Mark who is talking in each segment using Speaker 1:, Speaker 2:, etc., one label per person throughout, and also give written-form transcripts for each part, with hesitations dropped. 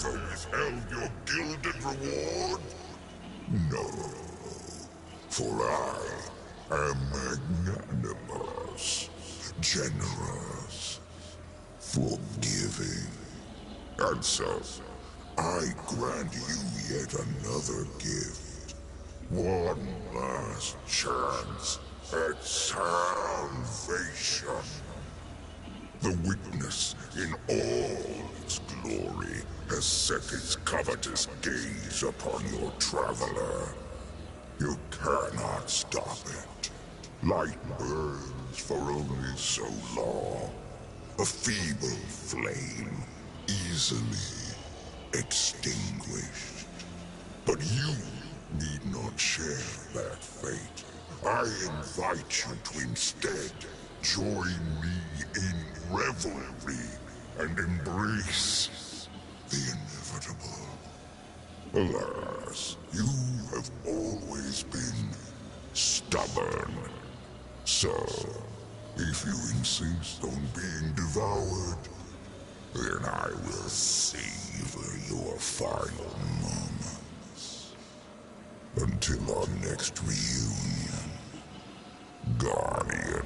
Speaker 1: never withheld your gilded reward? No, for I am magnanimous, generous, forgiving. And so, I grant you yet another gift. One last chance at salvation. The witness in all its glory has set its covetous gaze upon your traveler. You cannot stop it. Light burns for only so long. A feeble flame, easily extinguished. But you need not share that fate. I invite you to instead join me in revelry and embrace the inevitable. Alas, you have always been stubborn. So, if you insist on being devoured, then I will savor your final moments. Until our next reunion, Guardian.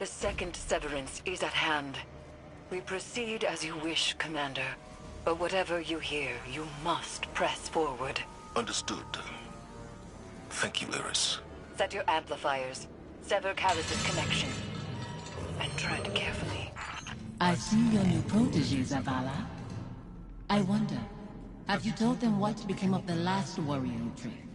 Speaker 2: The second severance is at hand. We proceed as you wish, Commander. But whatever you hear, you must press forward.
Speaker 3: Understood. Thank you, Iris.
Speaker 2: Set your amplifiers. Sever Callus's connection. And tread carefully.
Speaker 4: I see your new protege, Zavala. I wonder, have you told them what became of the last warrior you trained?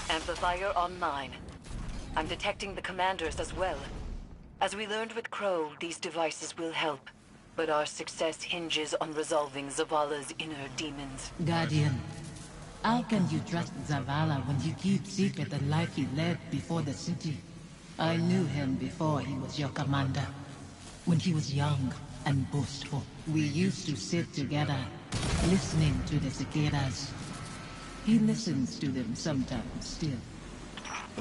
Speaker 2: Amplifier online. I'm detecting the commanders as well. As we learned with Crow, these devices will help. But our success hinges on resolving Zavala's inner demons.
Speaker 4: Guardian, how can you trust Zavala when he keeps secret the life he led before the city? I knew him before he was your commander. When he was young and boastful, we used to sit together, listening to the cicadas. He listens to them sometimes still.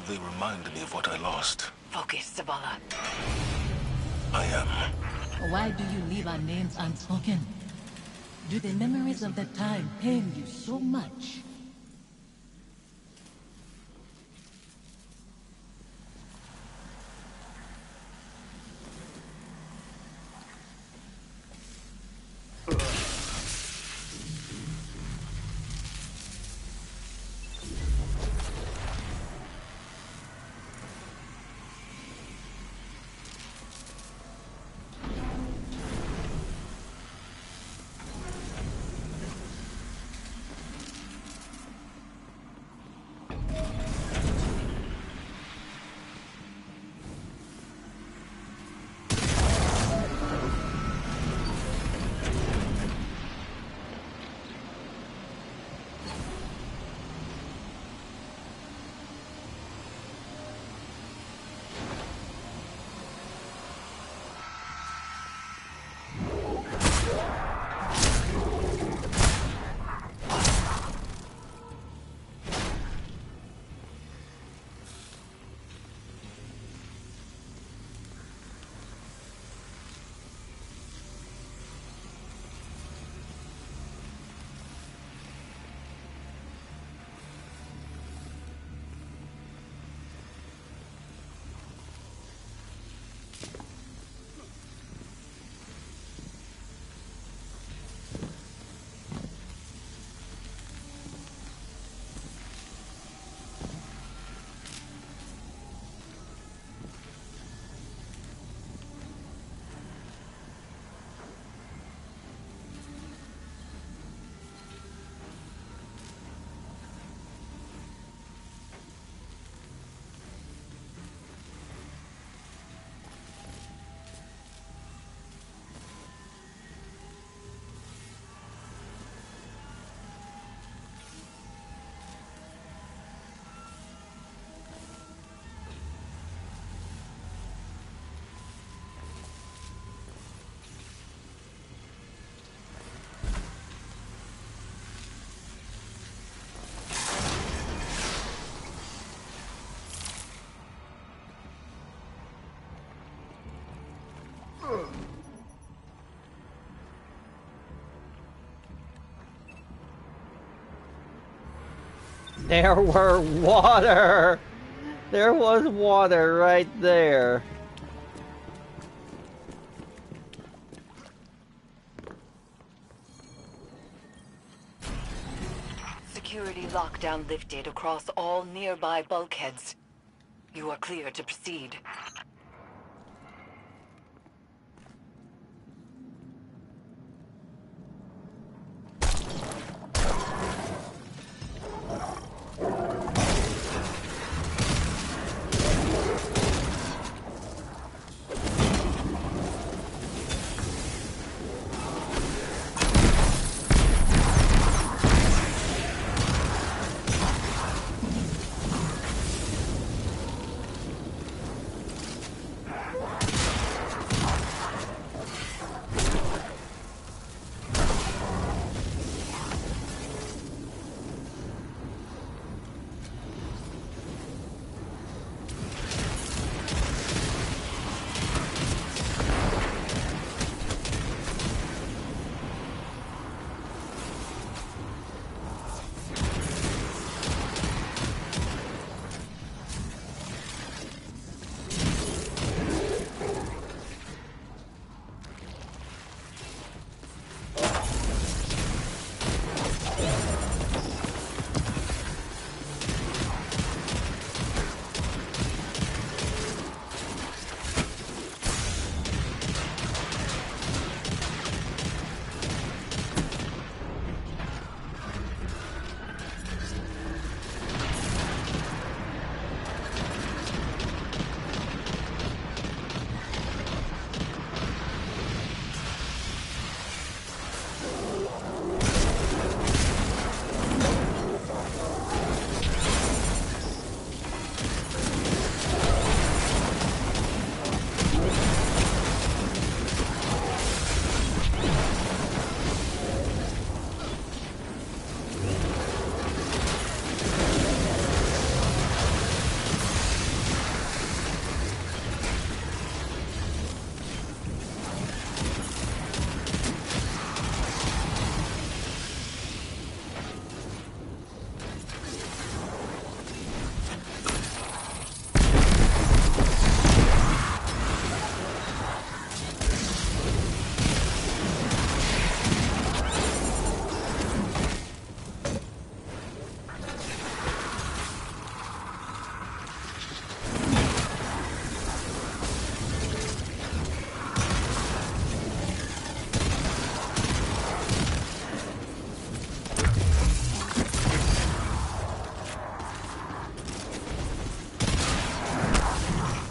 Speaker 3: They remind me of what I lost.
Speaker 2: Focus, Zavala.
Speaker 3: I am.
Speaker 4: Why do you leave our names unspoken? Do the memories of that time pain you so much?
Speaker 5: There were water! There was water right there.
Speaker 2: Security lockdown lifted across all nearby bulkheads. You are clear to proceed.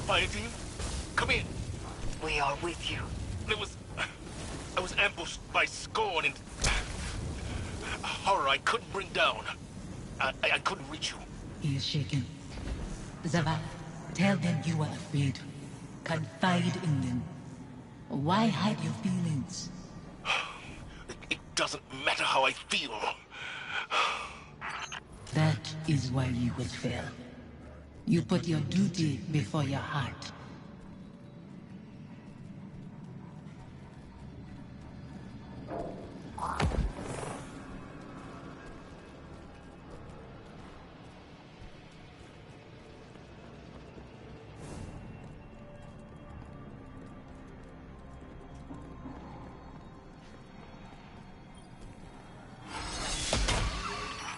Speaker 3: Fire team, come in.
Speaker 2: We are with you.
Speaker 3: I was ambushed by Scorn and horror I couldn't bring down. I couldn't reach you.
Speaker 4: He is shaken. Zavala, tell them you are afraid. Confide in them. Why hide your feelings?
Speaker 3: It doesn't matter how I feel.
Speaker 4: That is why you will fail. You put your duty before your heart.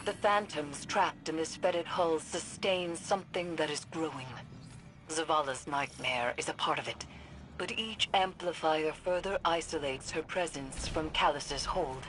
Speaker 2: The phantoms trapped in this fetid hull sustain something that is growing. Zavala's nightmare is a part of it, but each amplifier further isolates her presence from Callus's hold.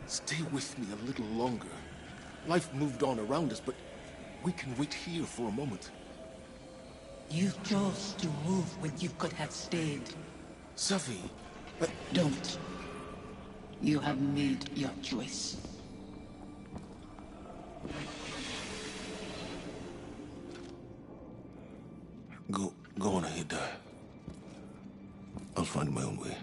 Speaker 3: Stay with me a little longer. Life moved on around us, but We can wait here for a moment.
Speaker 4: You chose to move when you could have stayed.
Speaker 3: Safi,
Speaker 4: Don't. You have made your choice.
Speaker 3: Go on ahead. I'll find my own way.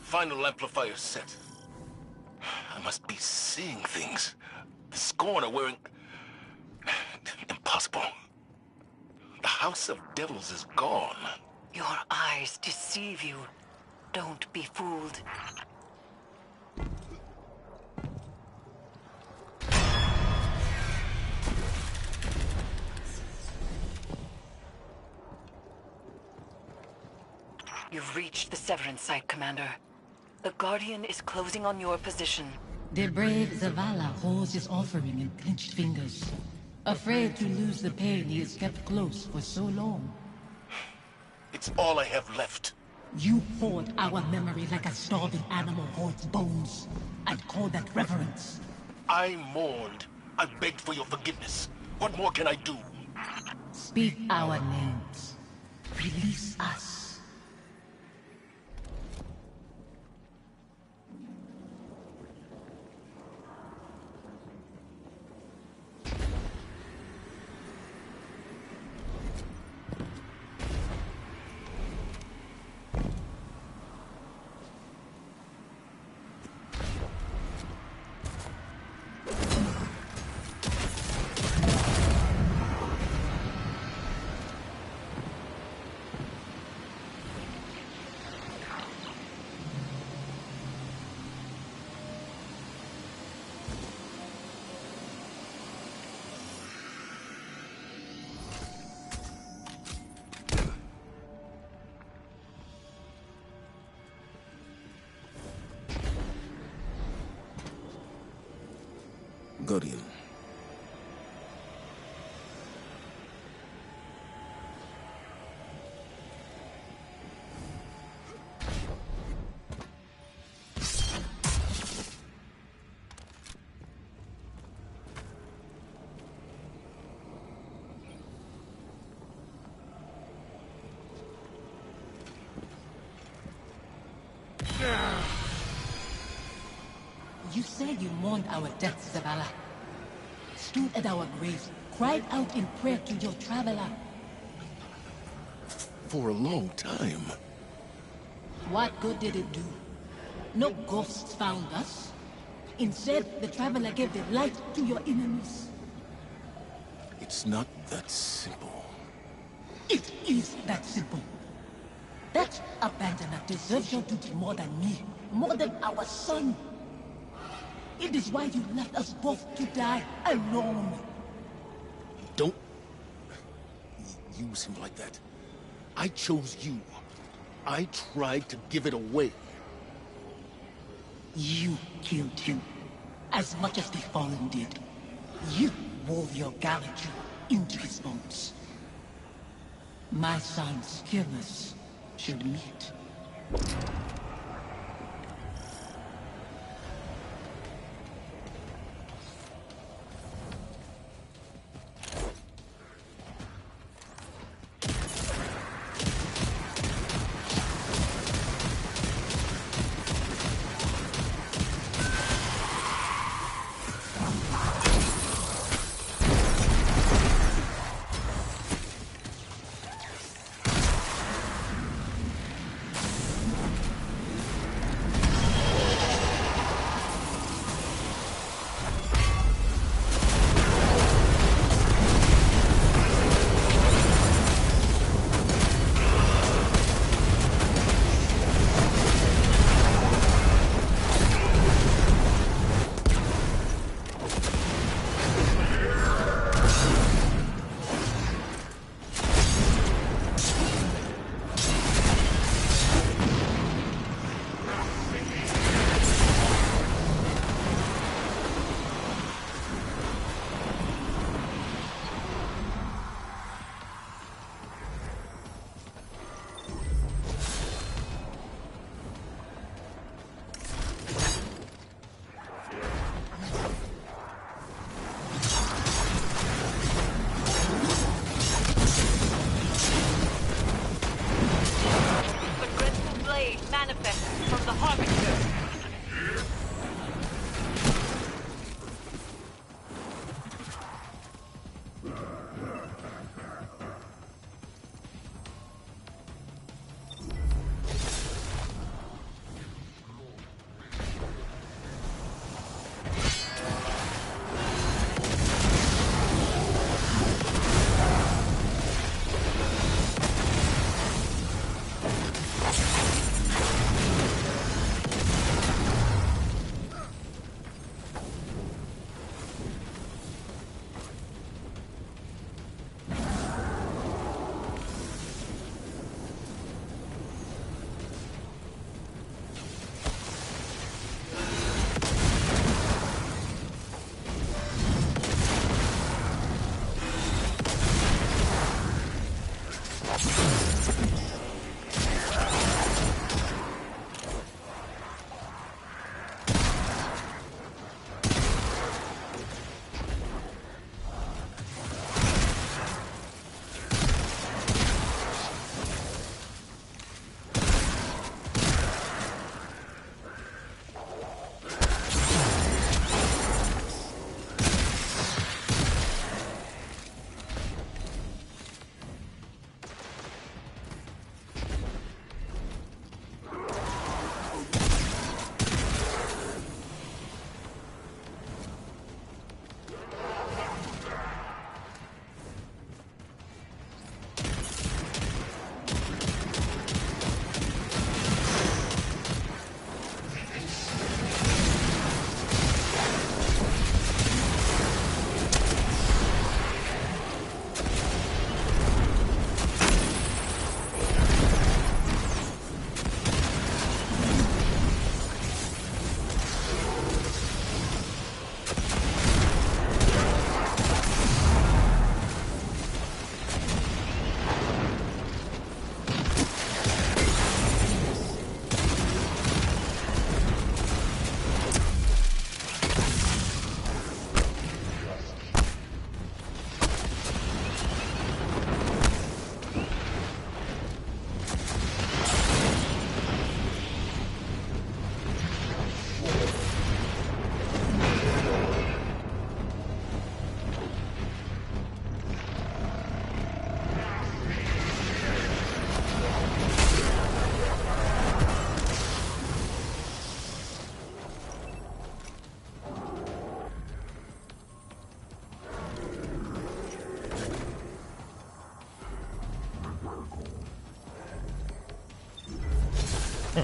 Speaker 3: Final amplifier set. I must be seeing things. The Scorn are wearing... Impossible. The House of Devils is gone.
Speaker 2: Your eyes deceive you. Don't be fooled. You've reached the Severance site, Commander. The Guardian is closing on your position.
Speaker 4: The brave Zavala holds his offering in clenched fingers, afraid to lose the pain he has kept close for so long.
Speaker 3: It's all I have left.
Speaker 4: You hoard our memory like a starving animal hoards bones, and call that reverence.
Speaker 3: I mourned. I begged for your forgiveness. What more can I do?
Speaker 4: Speak our names. Release us.
Speaker 3: Guardian.
Speaker 4: You said you mourned our deaths, Zavala. Stood at our graves, cried out in prayer to your traveler.
Speaker 3: For a long time.
Speaker 4: What good did it do? No ghosts found us. Instead, the traveler gave the light to your enemies.
Speaker 3: It's not that simple.
Speaker 4: It is that simple. That abandoner deserves your duty more than me, more than our son. It is why you left us both to die alone.
Speaker 3: Don't use him like that. I chose you. I tried to give it away.
Speaker 4: You killed him. as much as the Fallen did. You wove your galaxy into his bones. My son's killers should meet.
Speaker 5: I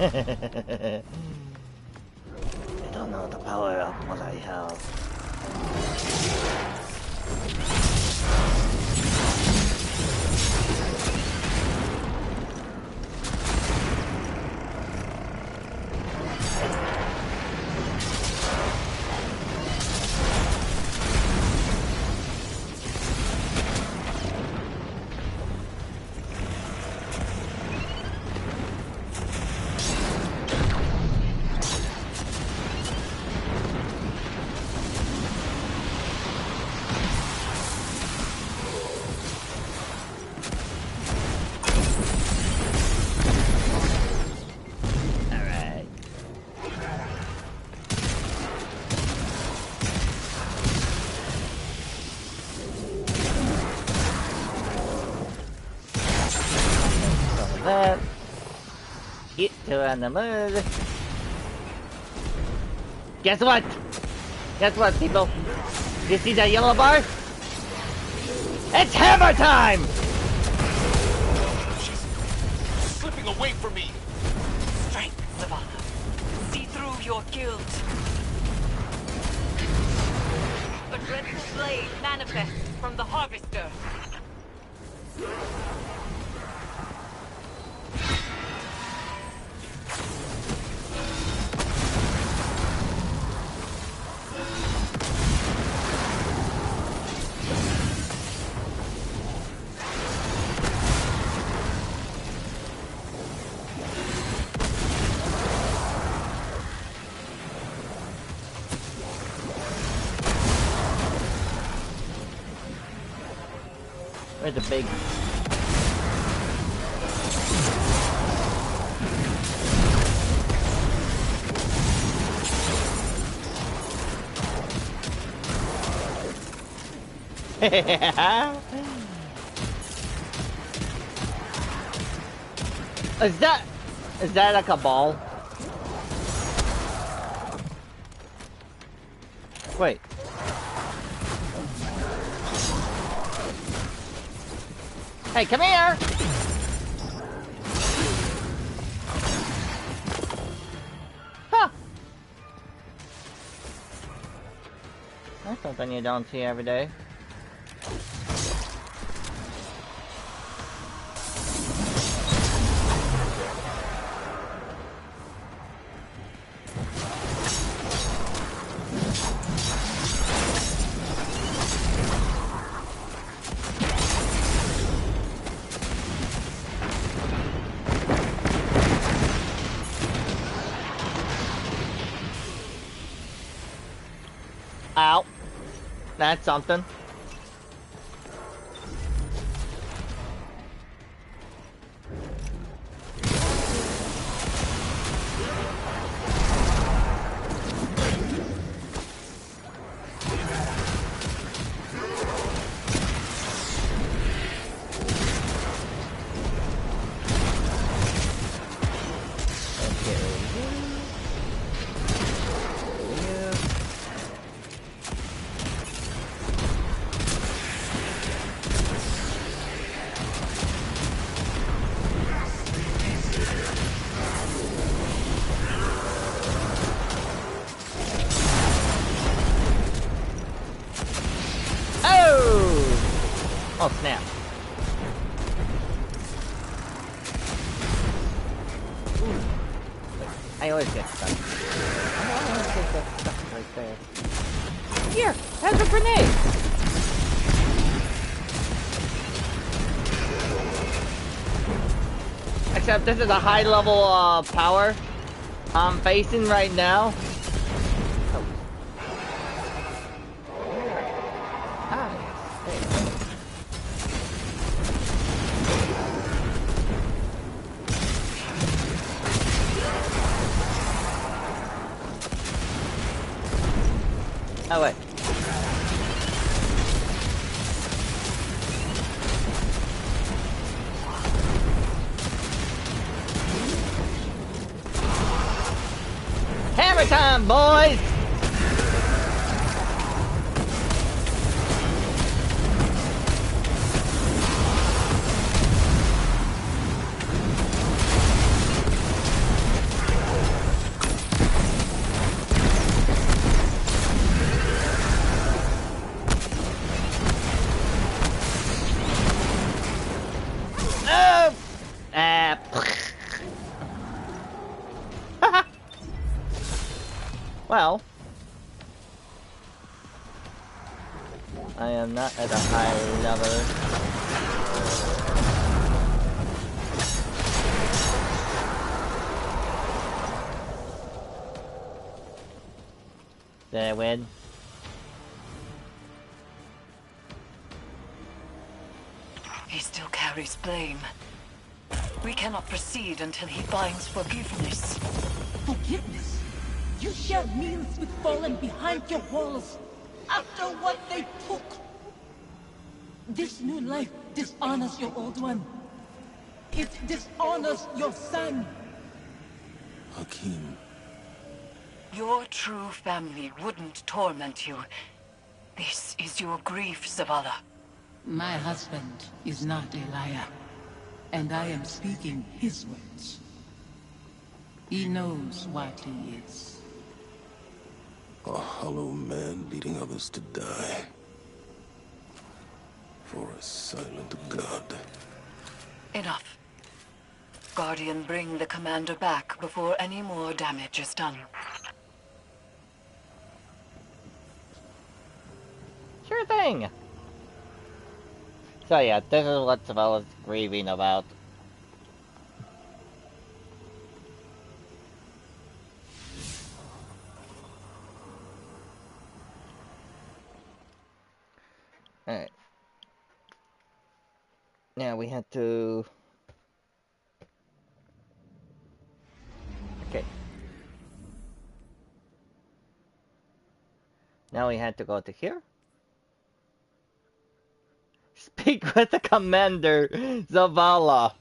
Speaker 5: don't know the power of what I have. too in the mood. Guess what? Guess what, people? You see that yellow bar? It's hammer time!
Speaker 3: She's slipping away from me.
Speaker 2: Strength, Zavala. See through your guilt. A dreadful blade manifests from the Harvester.
Speaker 5: Where's the big... Is that like a ball? Wait. Hey, come here! Huh! That's something you don't see every day. Ow. That's something. Oh snap. Ooh. I always get stuck. I always get stuck right there. Here! Has a grenade! Except this is a high level power I'm facing right now. Oh wait. Hammer time, boys! Well, I am not at a high level. Did I win?
Speaker 2: He still carries blame. We cannot proceed until he finds forgiveness.
Speaker 4: Forgiveness? You shared meals with fallen behind your walls after what they took. This new life dishonors your old one. It dishonors your son.
Speaker 6: Hakim.
Speaker 2: Your true family wouldn't torment you. This is your grief, Zavala.
Speaker 4: My husband is not a liar, and I am speaking his words. He knows what he is.
Speaker 6: A hollow man leading others to die. For a silent god.
Speaker 2: Enough. Guardian, bring the commander back before any more damage is done.
Speaker 5: Sure thing! So yeah, this is what Zavala's grieving about. Alright. Now we have to... Okay. Now we had to go to here. Speak with the commander, Zavala.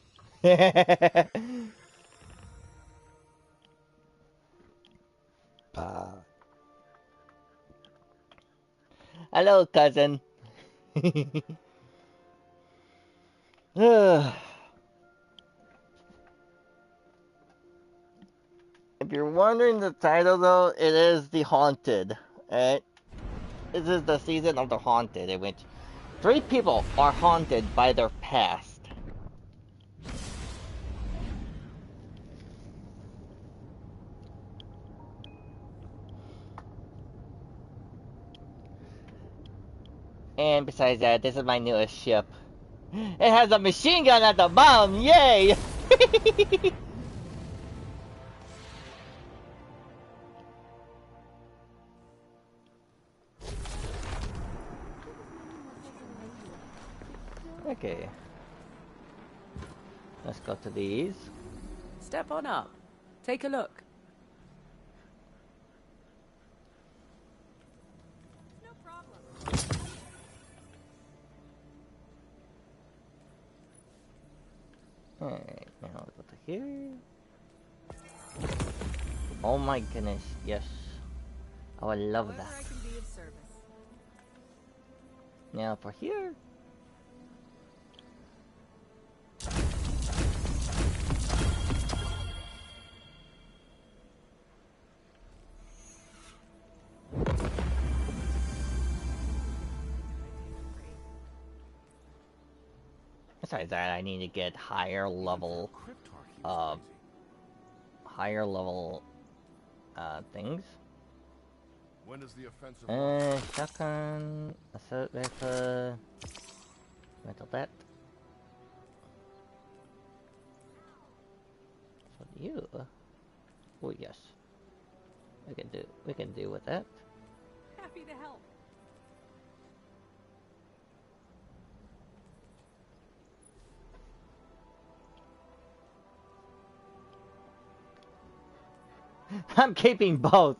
Speaker 5: Hello, cousin. If you're wondering the title, though, it is The Haunted. Alright? This is the season of The Haunted, in which 3 people are haunted by their past. And besides that, this is my newest ship. It has a machine gun at the bottom! Yay! Okay. Let's go to these.
Speaker 7: Step on up. Take a look. No problem.
Speaker 5: Alright, now let's go to here. Oh my goodness, yes. I would love that.
Speaker 7: I can be of service.
Speaker 5: Now for here. Besides that, I need to get higher level, things.
Speaker 8: When does the offensive
Speaker 5: Shotgun, assault rifle, metal bat. So you, oh yes, we can do with that.
Speaker 7: Happy to help.
Speaker 5: I'm keeping both.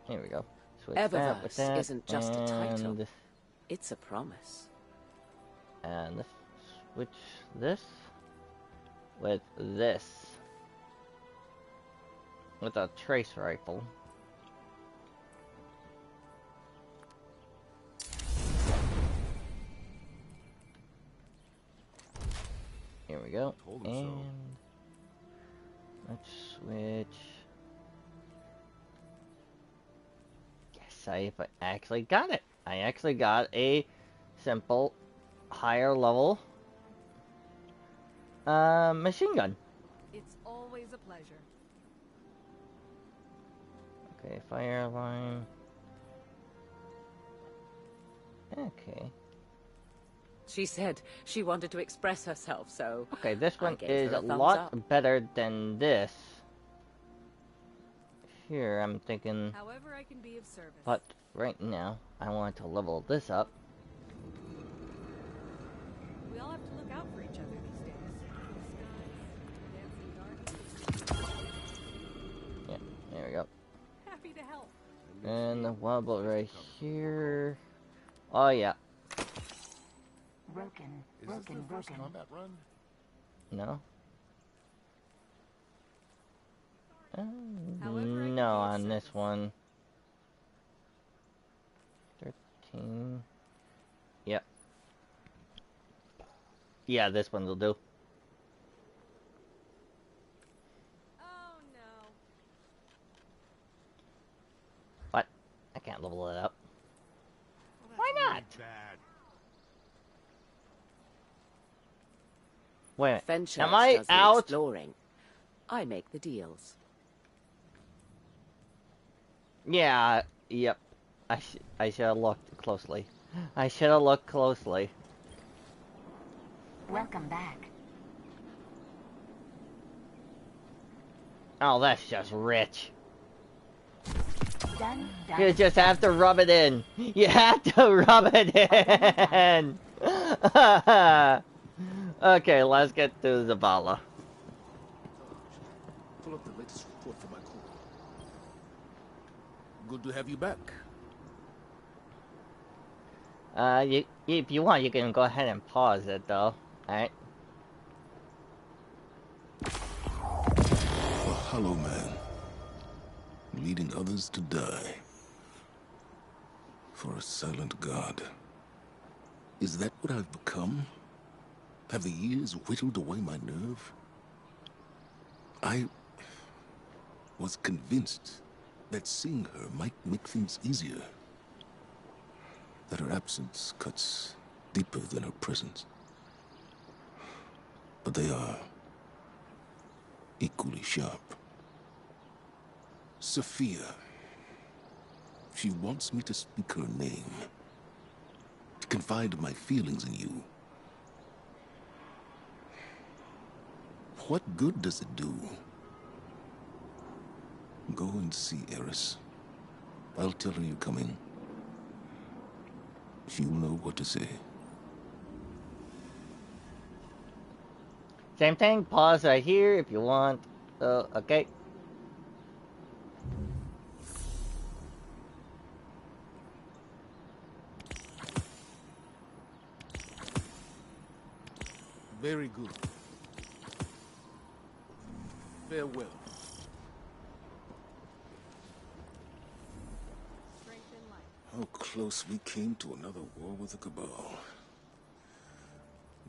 Speaker 5: Here we go. Switch that with
Speaker 7: Eververse
Speaker 5: that,
Speaker 7: isn't just a title. It's a promise.
Speaker 5: And let's switch this with this. With a trace rifle. Here we go. And let's switch. Yes, I actually got it. I actually got a simple higher level machine gun.
Speaker 7: It's always a pleasure.
Speaker 5: Okay, fire line. Okay.
Speaker 7: She said she wanted to express herself, so...
Speaker 5: Okay, this one
Speaker 7: gave
Speaker 5: is
Speaker 7: her
Speaker 5: a
Speaker 7: a thumbs
Speaker 5: lot
Speaker 7: up.
Speaker 5: better than this. Here, I'm thinking...
Speaker 7: However I can be of service.
Speaker 5: But right now, I want to level this up.
Speaker 7: We all have to look out for each other these days.
Speaker 5: Yeah, there we go.
Speaker 7: Happy to help.
Speaker 5: And the wobble right here. Oh yeah.
Speaker 8: Is this their first combat run?
Speaker 5: No?
Speaker 7: However, I can
Speaker 5: No,
Speaker 7: be of
Speaker 5: on this
Speaker 7: service.
Speaker 5: one. 13. Yep. Yeah, this one will do.
Speaker 7: Oh no.
Speaker 5: What? I can't level it up.
Speaker 8: Well,
Speaker 5: Why
Speaker 8: that's
Speaker 5: not?
Speaker 8: really bad.
Speaker 5: Wait a minute.
Speaker 7: Fenchurch
Speaker 5: Am I
Speaker 7: does the
Speaker 5: out?
Speaker 7: exploring. I make the deals.
Speaker 5: Yeah, yep. I should have looked closely. I should have looked closely.
Speaker 9: Welcome back.
Speaker 5: Oh, that's just rich.
Speaker 9: Done.
Speaker 5: You just have to rub it in. You have to rub it in. Okay, let's get to Zavala.
Speaker 6: Pull up the latest report for my crew. Good to have you back.
Speaker 5: If you want, you can go ahead and pause it, though. Alright?
Speaker 6: A hollow man, leading others to die. For a silent god. Is that what I've become? Have the years whittled away my nerve? I was convinced that seeing her might make things easier. That her absence cuts deeper than her presence. But they are equally sharp. Sophia. She wants me to speak her name. To confide my feelings in you. What good does it do? Go and see Eris. I'll tell her you're coming. She'll know what to say.
Speaker 5: Same thing, pause right here if you want. Okay.
Speaker 6: Very good. Farewell. How close we came to another war with the Cabal.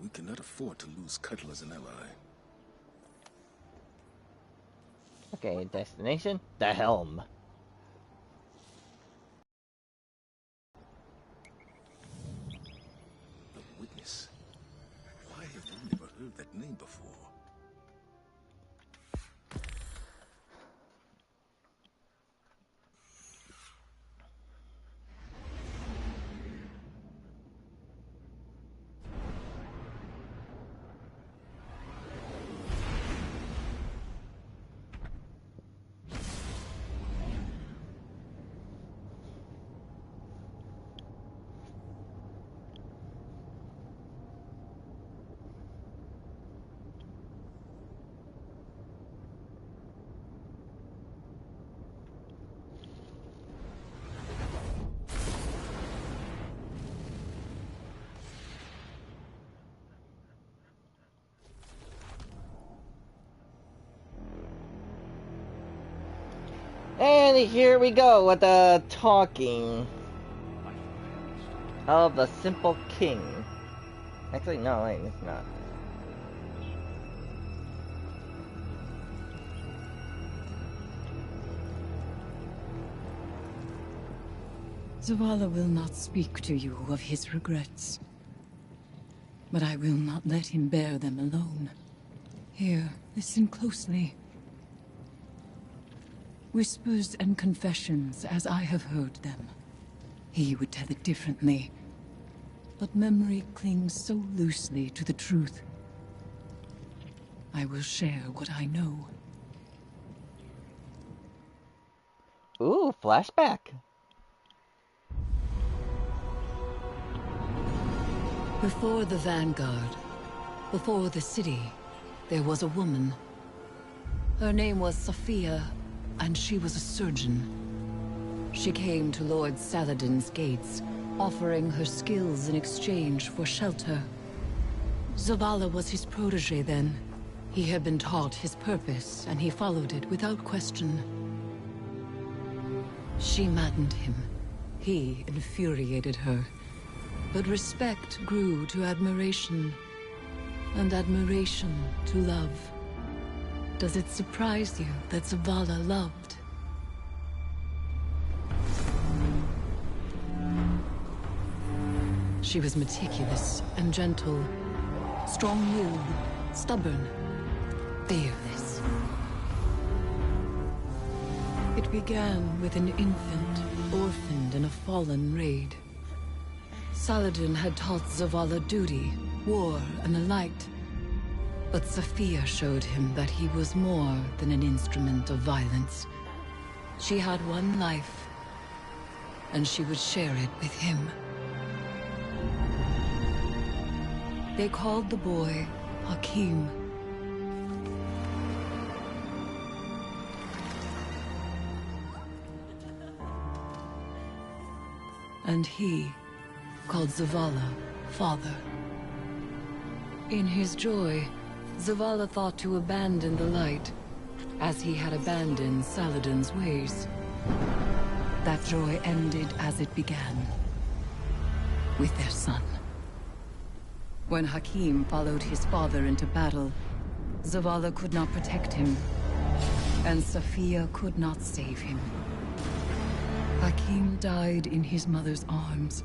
Speaker 6: We cannot afford to lose Cutler as an ally.
Speaker 5: Okay, destination? The Helm.
Speaker 6: The Witness. Why have we never heard that name before?
Speaker 5: And here we go with the talking of the simple king. Actually, no, wait, it's not.
Speaker 4: Zavala will not speak to you of his regrets. But I will not let him bear them alone. Here, listen closely. Whispers and confessions as I have heard them. He would tell it differently. But memory clings so loosely to the truth. I will share what I know.
Speaker 5: Ooh, flashback.
Speaker 4: Before the Vanguard, before the city, there was a woman. Her name was Sophia, and she was a surgeon. She came to Lord Saladin's gates, offering her skills in exchange for shelter
Speaker 7: Zavala was his protege then. He had been taught his purpose, and he followed it without question. She maddened him. He infuriated her. But respect grew to admiration, and admiration to love. Does it surprise you that Zavala loved? She was meticulous and gentle, strong-willed, stubborn, fearless. It began with an infant, orphaned in a fallen raid. Saladin had taught Zavala duty, war, and the light. But Sophia showed him that he was more than an instrument of violence. She had one life, and she would share it with him. They called the boy Hakim. And he called Zavala father. In his joy, Zavala thought to abandon the light, as he had abandoned Saladin's ways. That joy ended as it began, with their son. When Hakim followed his father into battle, Zavala could not protect him, and Sophia could not save him. Hakim died in his mother's arms.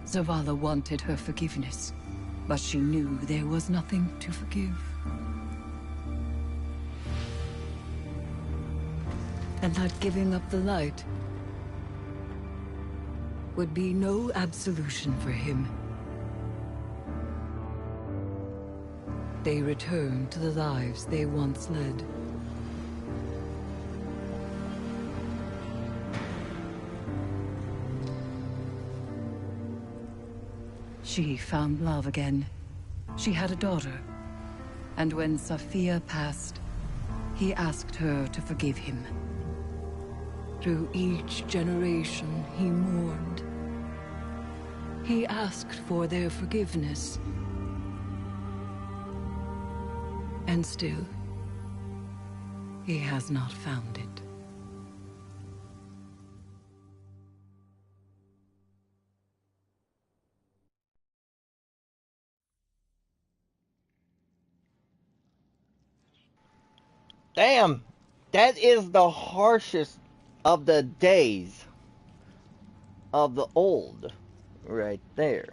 Speaker 7: Zavala wanted her forgiveness, but she knew there was nothing to forgive. And that giving up the light would be no absolution for him. They returned to the lives they once led. She found love again. She had a daughter. And when Sophia passed, he asked her to forgive him. Through each generation, he mourned. He asked for their forgiveness. And still, he has not found it.
Speaker 5: Damn! That is the harshest of the days of the old, right there.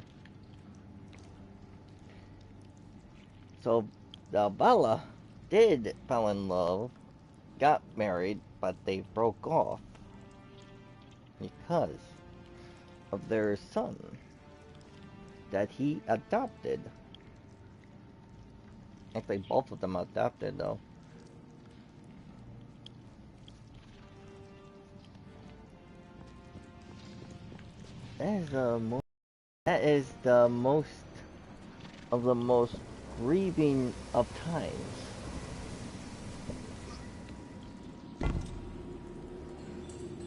Speaker 5: So, Zavala did fall in love, got married, but they broke off because of their son that he adopted. Actually, both of them adopted, though. That is the most of the most grieving of times.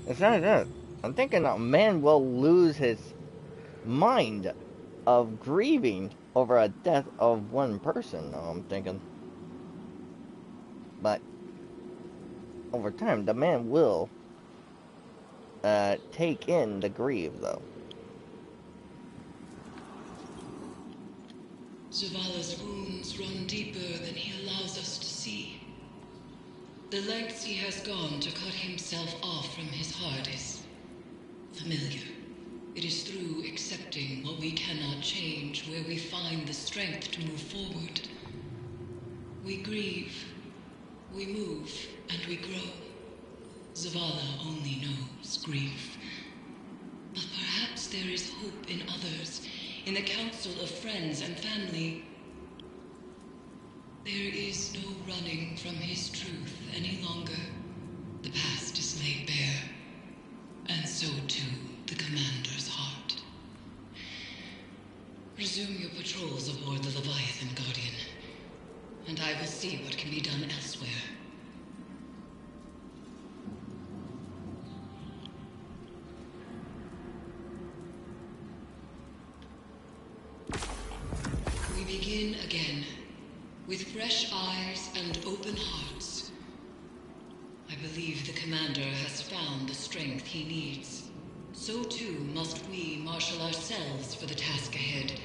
Speaker 5: It's not that. I'm thinking a man will lose his mind of grieving over a death of one person, I'm thinking. But over time, the man will take in the grief, though.
Speaker 4: Zavala's wounds run deeper than he allows us to see. The lengths he has gone to cut himself off from his heart is familiar. It is through accepting what we cannot change where we find the strength to move forward. We grieve, we move, and we grow. Zavala only knows grief. But perhaps there is hope in others, in the council of friends and family. There is no running from his truth any longer. The past is laid bare, and so too the commander's heart. Resume your patrols aboard the Leviathan, Guardian, and I will see what can be done elsewhere.
Speaker 7: begin again, with fresh eyes and open hearts. I believe the commander has found the strength he needs. So too must we marshal ourselves for the task ahead,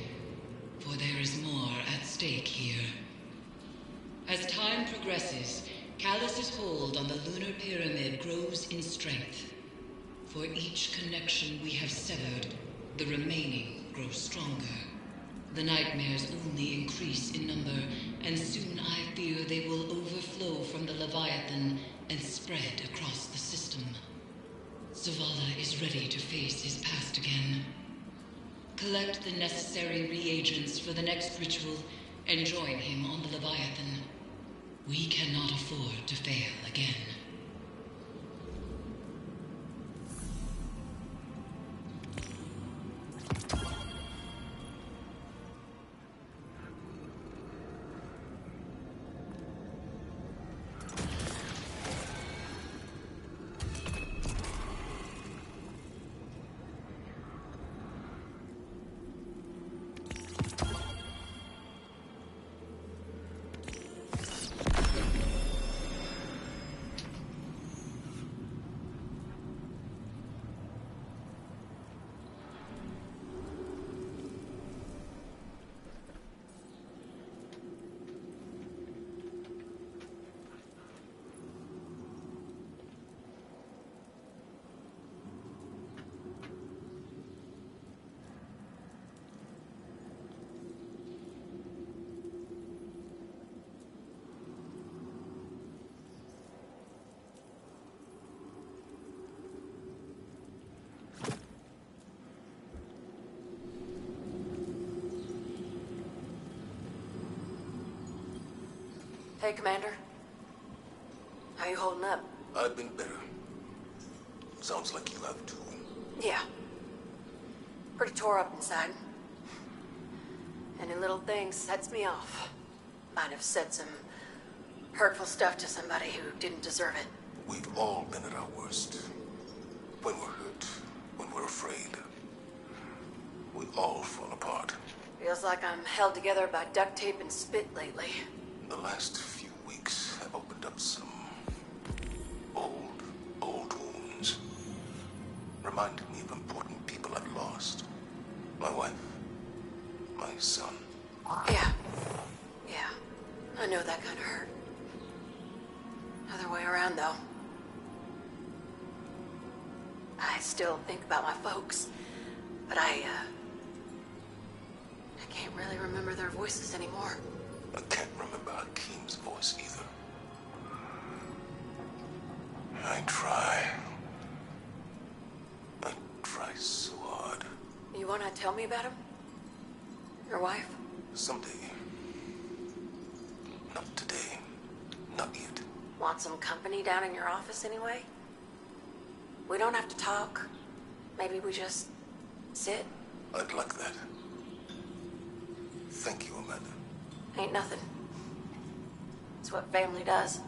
Speaker 7: for there is more at stake here. As time progresses, Callus's hold on the lunar pyramid grows in strength. For each connection we have severed, the remaining grows stronger. The nightmares only increase in number, and soon I fear they will overflow from the Leviathan and spread across the system. Zavala is ready to face his past again. Collect the necessary reagents for the next ritual and join him on the Leviathan. We cannot afford to fail again.
Speaker 9: Hey, Commander. How you holding up?
Speaker 6: I've been better. Sounds like you have too.
Speaker 9: Yeah. Pretty tore up inside. Any little thing sets me off. Might have said some hurtful stuff to somebody who didn't deserve it.
Speaker 6: We've all been at our worst. When we're hurt, when we're afraid. We all fall apart.
Speaker 9: Feels like I'm held together by duct tape and spit lately.
Speaker 6: The last few weeks have opened up some old wounds. Reminded me of important people I've lost. My wife, my son.
Speaker 9: Yeah. I know that kind of hurt. Other way around, though. I still think about my folks, but I can't really remember their voices anymore.
Speaker 6: I can't remember Hakeem's voice either. I try so hard.
Speaker 9: You wanna tell me about him? Your wife?
Speaker 6: Someday. Not today. Not yet.
Speaker 9: Want some company down in your office anyway? We don't have to talk. Maybe we just sit.
Speaker 6: I'd like that. Thank you, Amanda.
Speaker 9: Ain't nothing. It's what family does.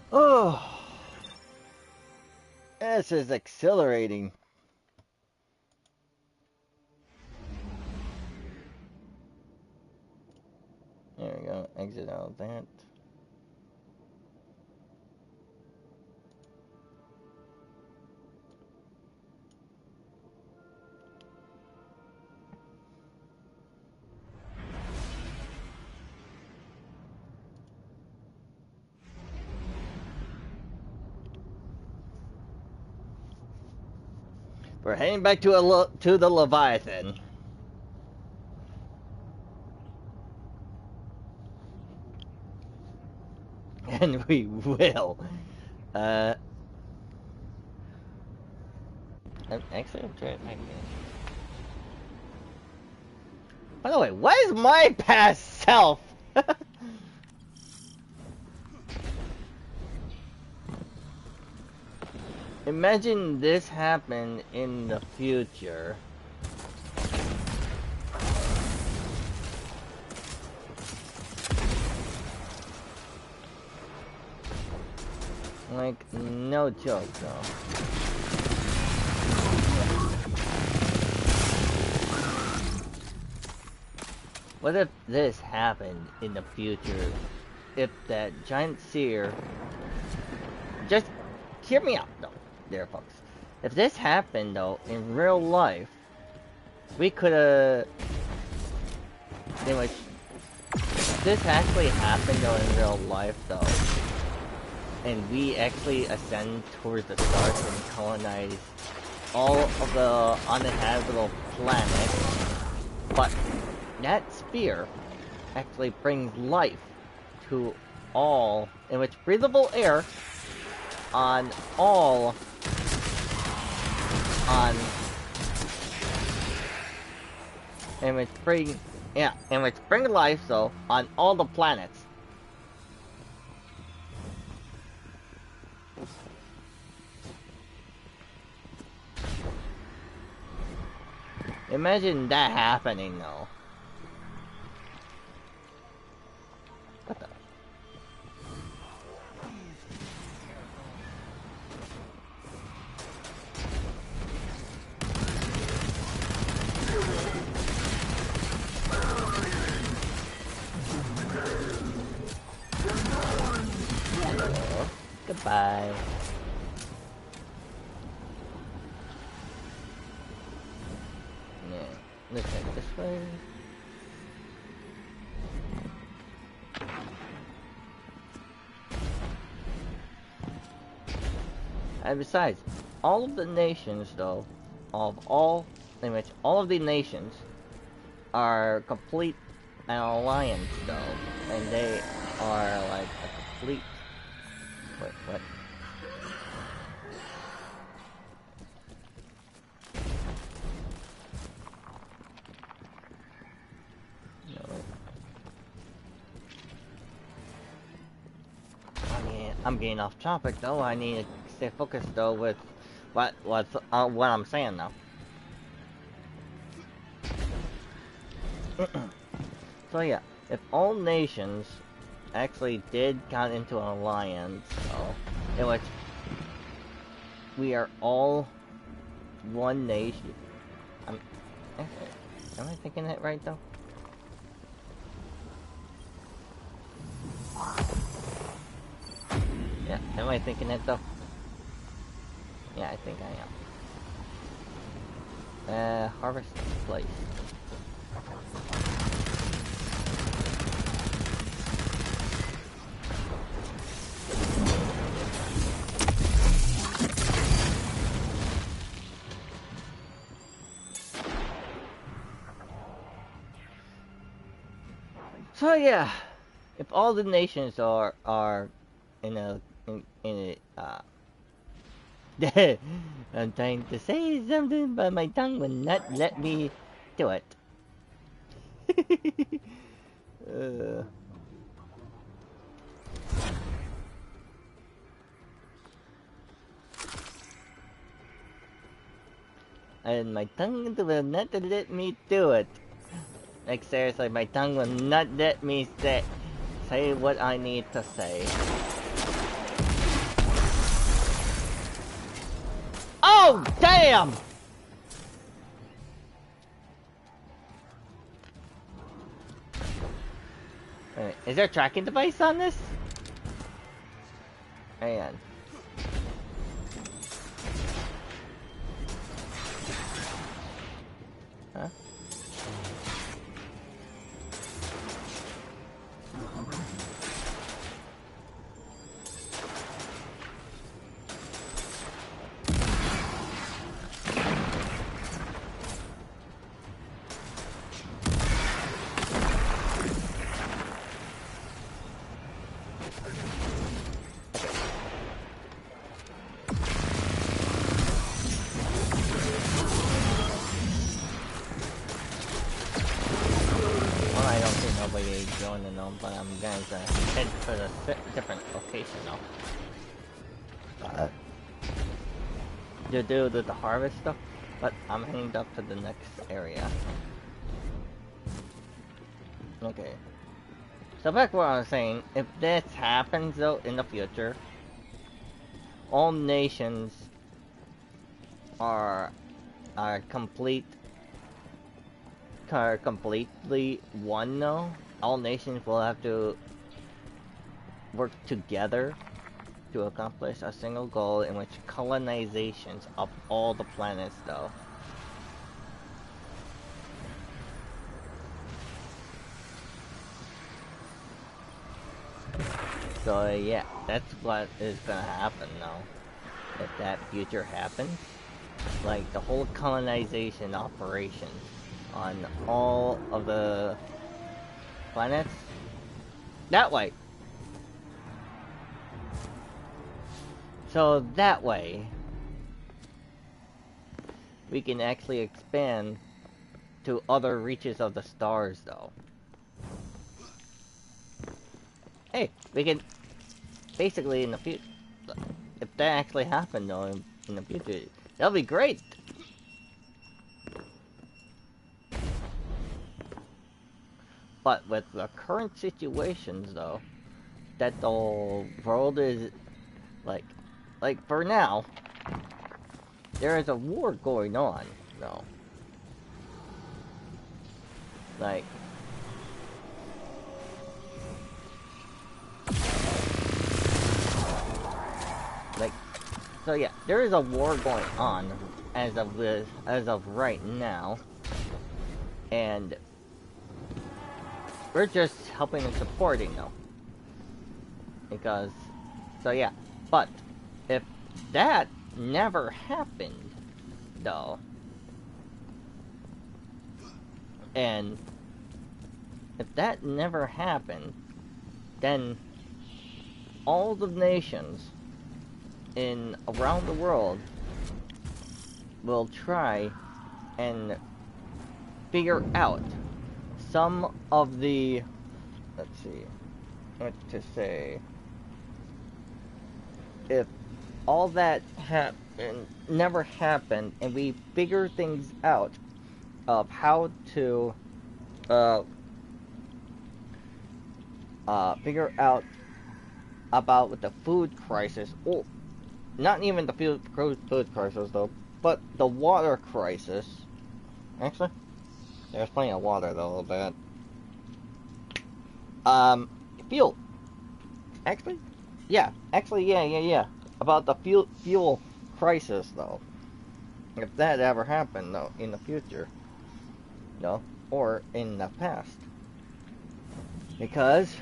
Speaker 5: Oh, this is exhilarating. There we go. Exit out of that. We're heading back to the Leviathan. And we will. Uh, actually, I'm trying. By the way, what is my past self? Imagine this happened in the future. Like, no joke, though. What if this happened in the future? If that giant seer... Just hear me out, though, there, folks. If this happened, though, in real life, we could've... Anyway, if this actually happened, though, in real life, though, and we actually ascend towards the stars and colonize all of the uninhabitable planets, but that sphere actually brings life to all, in which breathable air on all, in which bring life, so, on all the planets. Imagine that happening, though. What the? Oh, goodbye. Yeah, let's head this way. And besides, all of the nations, though, pretty much all of the nations are complete an alliance, though, and they are like a complete. Wait, what? No. I'm getting off topic, though. I need to stay focused, though, with what I'm saying, though. So yeah, if all nations actually did got into an alliance, so in which we are all one nation. Am I thinking that right, though? Yeah, am I thinking that, though? Yeah, I think I am. Harvest place. So yeah, if all the nations are in a I'm trying to say something, but my tongue will not let me do it. And my tongue will not let me do it. Like seriously, my tongue will not let me say what I need to say. Oh, damn! Wait, is there a tracking device on this? Hang on. Huh? be joining them, but I'm going to head for a different location now. To do the harvest stuff, but I'm heading up to the next area. Okay. So back what I was saying, if this happens though in the future, all nations are completely one now. All nations will have to work together to accomplish a single goal in which colonizations of all the planets though. So yeah, that's what is gonna happen now. If that future happens. Like the whole colonization operation on all of the planets. That way. So that way we can actually expand to other reaches of the stars though. Hey, we can basically in the future, if that actually happened though in the future, that'll be great. But with the current situations though, that the world is like for now, there is a war going on though. Like so yeah, there is a war going on as of right now, and we're just helping and supporting them. Because, so yeah, but if that never happened, though, and if that never happened, then all the nations around the world will try and figure out some of the, let's see, what to say, if all that never happened and we figure things out of how to figure out about with the food crisis, or not even the food crisis though, but the water crisis. Actually, there's plenty of water though, but fuel. Actually, yeah. About the fuel crisis though. If that ever happened though in the future, no, or in the past, because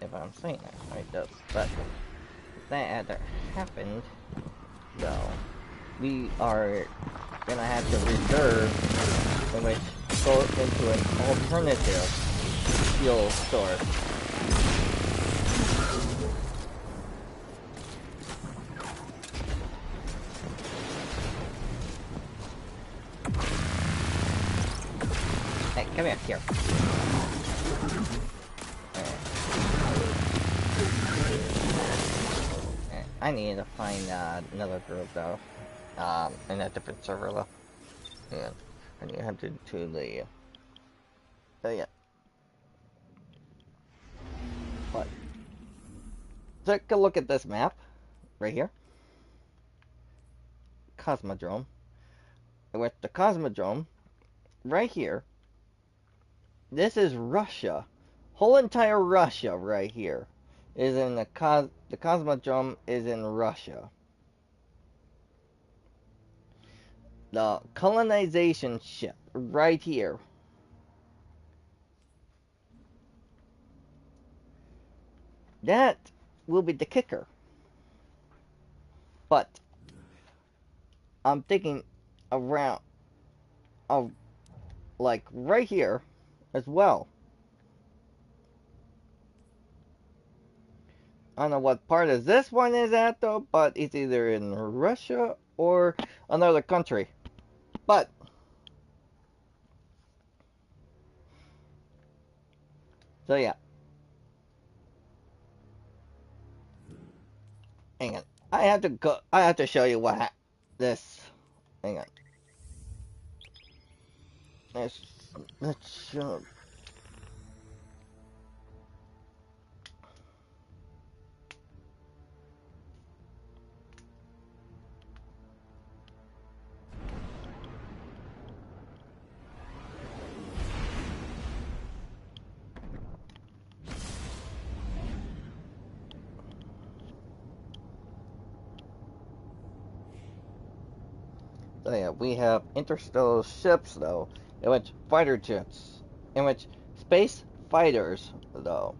Speaker 5: if I'm saying that right though, but if that ever happened though, we are gonna have to reserve in which go into an alternative fuel source. Hey, come here. I need to find another group though, in a different server though. Yeah, I need to head to the. Yeah. But take a look at this map right here. Cosmodrome. With the Cosmodrome right here. This is Russia. Whole entire Russia right here is in the Cosmodrome is in Russia. The colonization ship right here. That will be the kicker. But I'm thinking around like right here as well. I don't know what part of this one is at though, but it's either in Russia or another country. But So yeah. Hang on. I have to show you this. Hang on. Let's show. So yeah, we have interstellar ships though, in which fighter jets, in which space fighters though.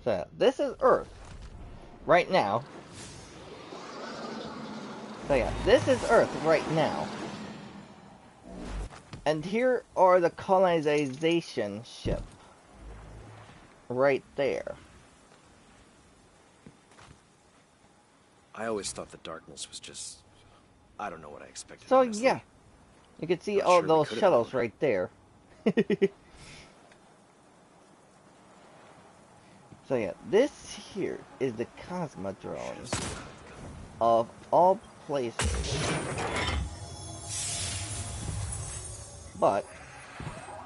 Speaker 5: So yeah, this is Earth right now. So yeah, this is Earth right now. And here are the colonization ship. Right there.
Speaker 10: I always thought the darkness was just... I don't know what I expected,
Speaker 5: So
Speaker 10: honestly.
Speaker 5: yeah, you can see
Speaker 10: Not
Speaker 5: all
Speaker 10: sure we
Speaker 5: those
Speaker 10: could have
Speaker 5: shuttles
Speaker 10: known.
Speaker 5: right there. So yeah, this here is the Cosmodrome of all places. But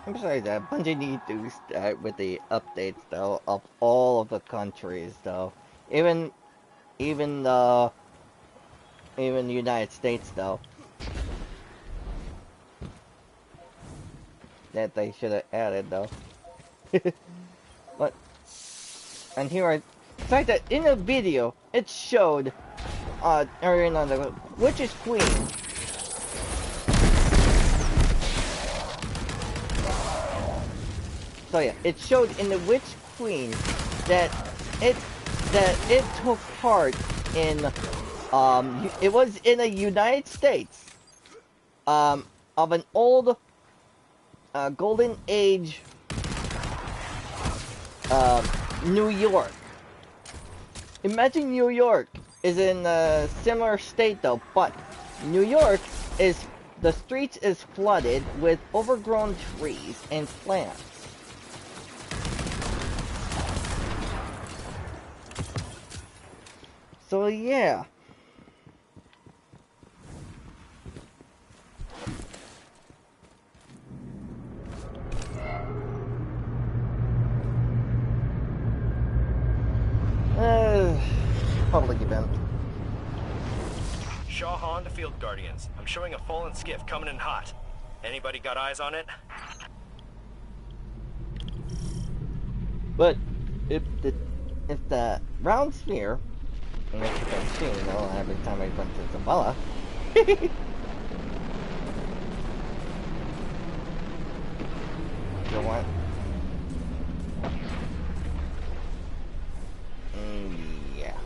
Speaker 5: besides that, Bungie need to start with the updates though of all of the countries though. Even the United States though. That they should have added though. But and here I the fact that in the video it showed Ariana the Witch's Queen. So yeah, it showed in the Witch Queen that it took part in it was in the United States of an old golden age New York. Imagine New York is in a similar state though, but New York is the streets is flooded with overgrown trees and plants. So yeah. Public event.
Speaker 11: Shahan to Field Guardians. I'm showing a fallen skiff coming in hot. Anybody got eyes on it?
Speaker 5: But if the round sphere, and which you can see, you know, every time I went to Zavala. You know what? Yeah.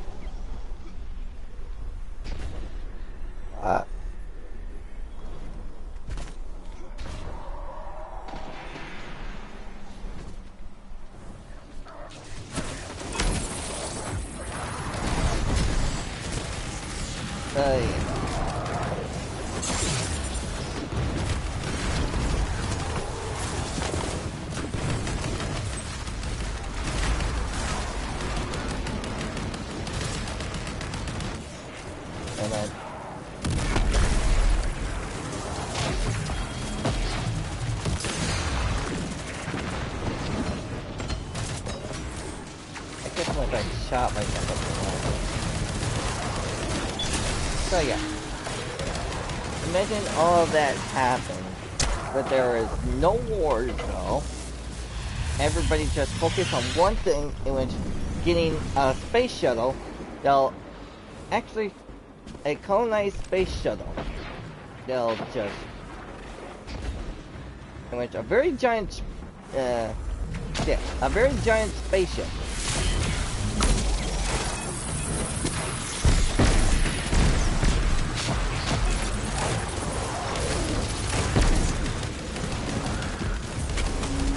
Speaker 5: Yeah. And then I guess like I shot myself. So yeah. Imagine all of that happened, but there is no wars though. Everybody just focus on one thing, in which getting a space shuttle. They'll actually a colonized space shuttle. They'll just in which a very giant a very giant spaceship.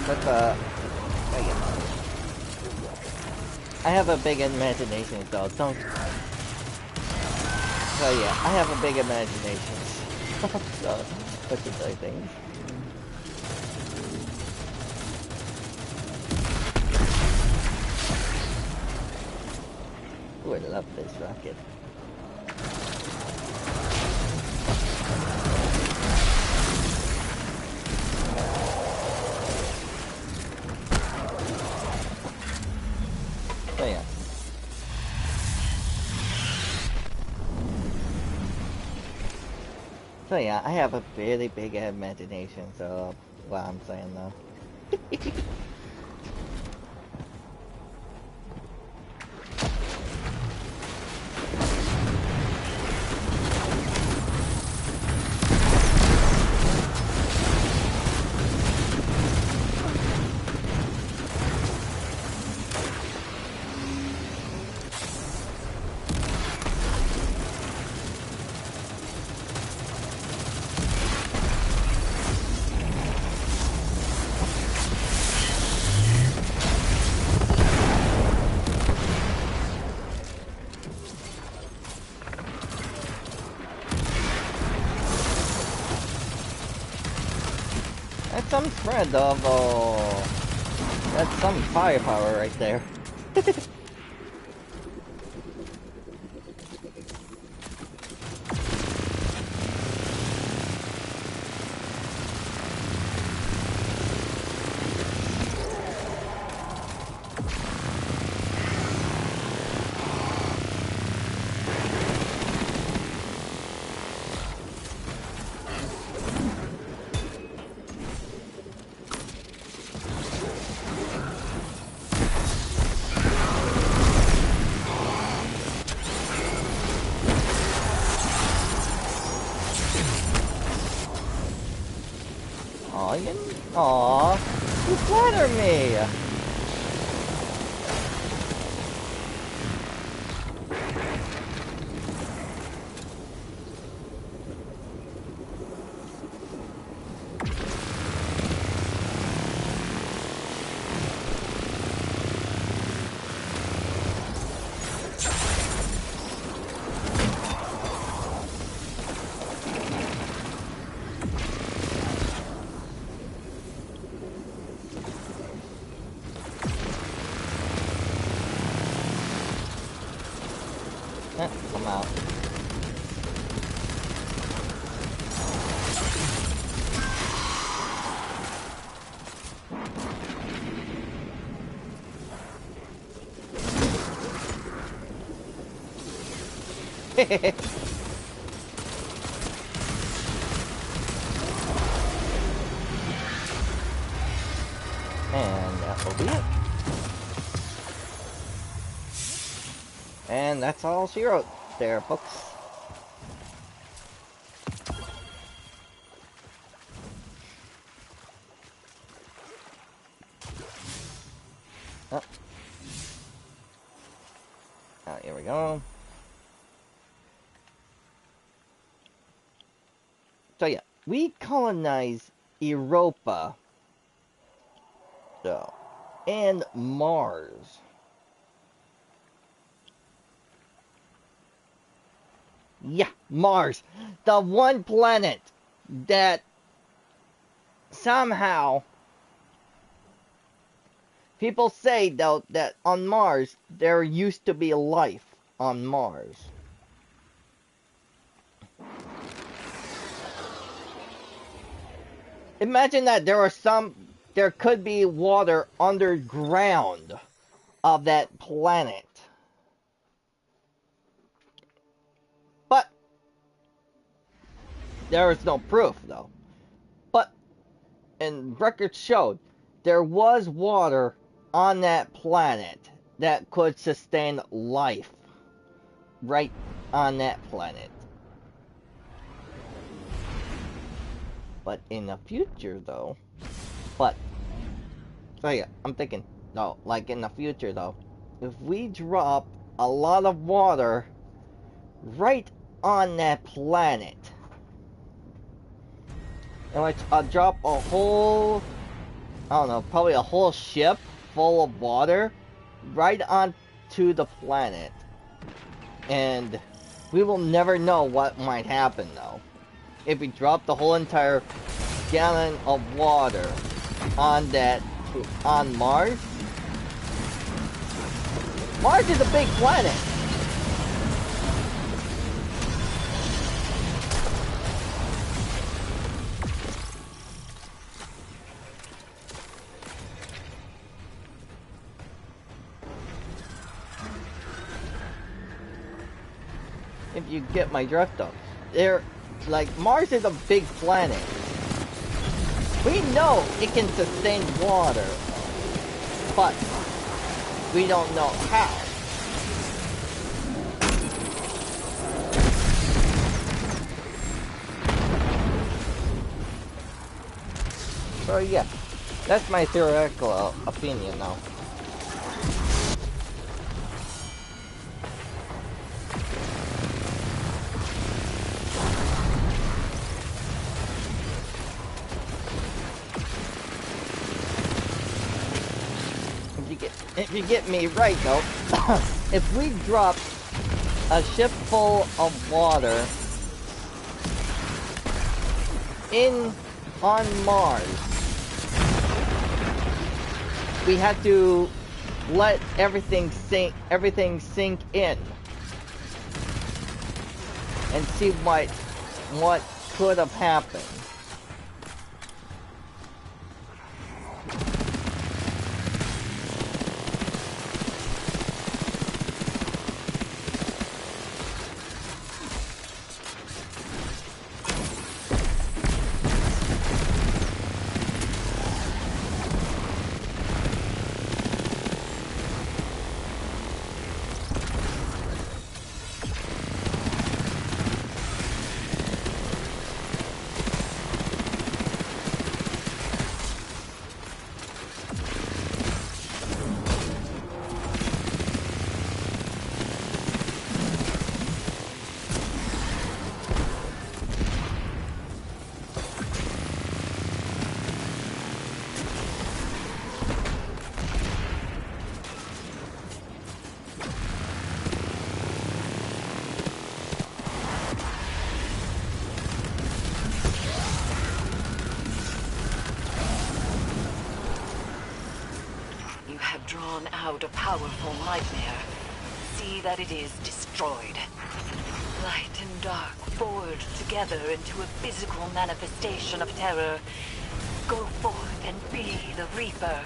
Speaker 5: But I have a big imagination, so don't... So yeah, I have a big imagination. So, what should I think? Ooh, I love this rocket. So yeah. So yeah, I have a really big imagination, so what I'm saying though. That's some spread of, that's some firepower right there. Aw, you flatter me! Come out. And that will be it. And that's all she wrote there, folks. Oh. Oh, here we go. So yeah, we colonize Europa. So, and Mars. Yeah, Mars. The one planet that somehow people say though that on Mars there used to be life on Mars. Imagine that there could be water underground of that planet. But there is no proof though. But and records showed there was water on that planet that could sustain life right on that planet. But in the future though, so yeah, I'm thinking, no, like in the future though, if we drop a lot of water right on that planet, and like I'll drop a whole, I don't know, probably a whole ship full of water right on to the planet. And we will never know what might happen, though. If we drop the whole entire gallon of water on Mars. Mars is a big planet. If you get my drift though. Mars is a big planet. We know it can sustain water, but we don't know how. So yeah, that's my theoretical opinion now. If you get me right though, if we drop a ship full of water on Mars, we had to let everything sink in and see what could have happened.
Speaker 2: Drawn out a powerful nightmare. See that it is destroyed. Light and dark forged together into a physical manifestation of terror. Go forth and be the Reaper.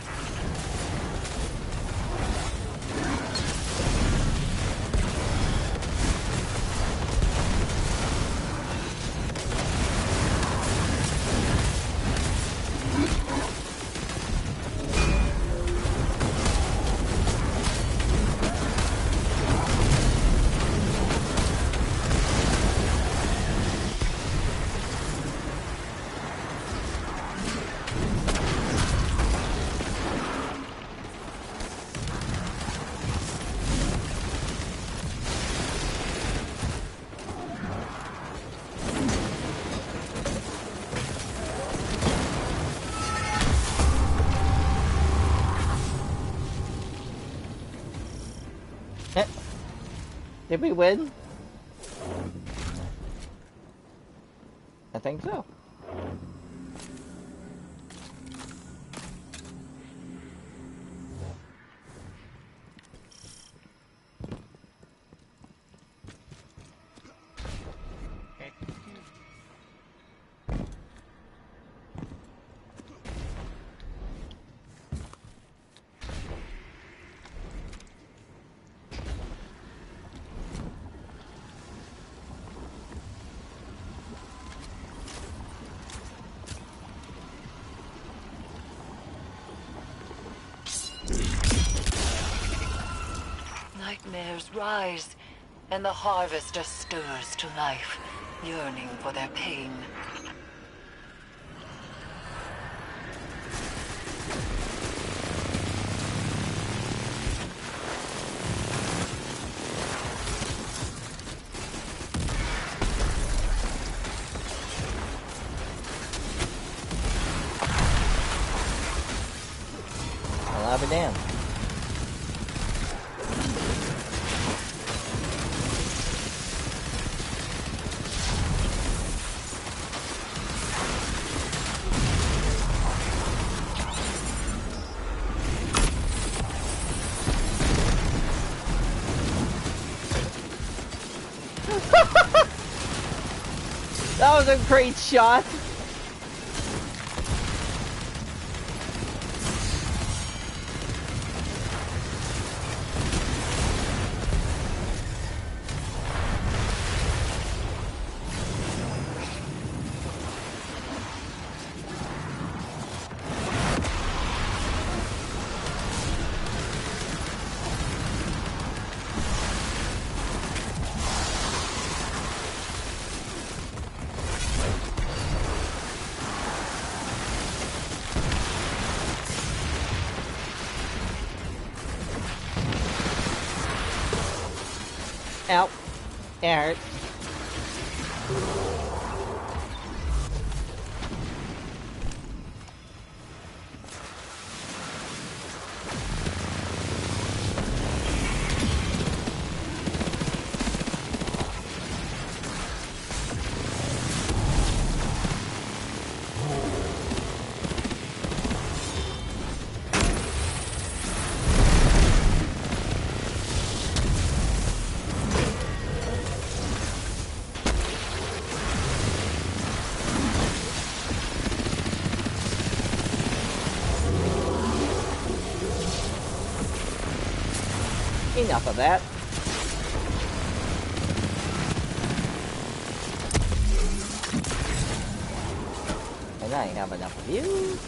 Speaker 5: Did we win? I think so.
Speaker 2: Nightmares rise, and the harvester stirs to life, yearning for their pain.
Speaker 5: I'll have a damn. That was a great shot. Ow. It hurts. Enough of that. And I have enough of you.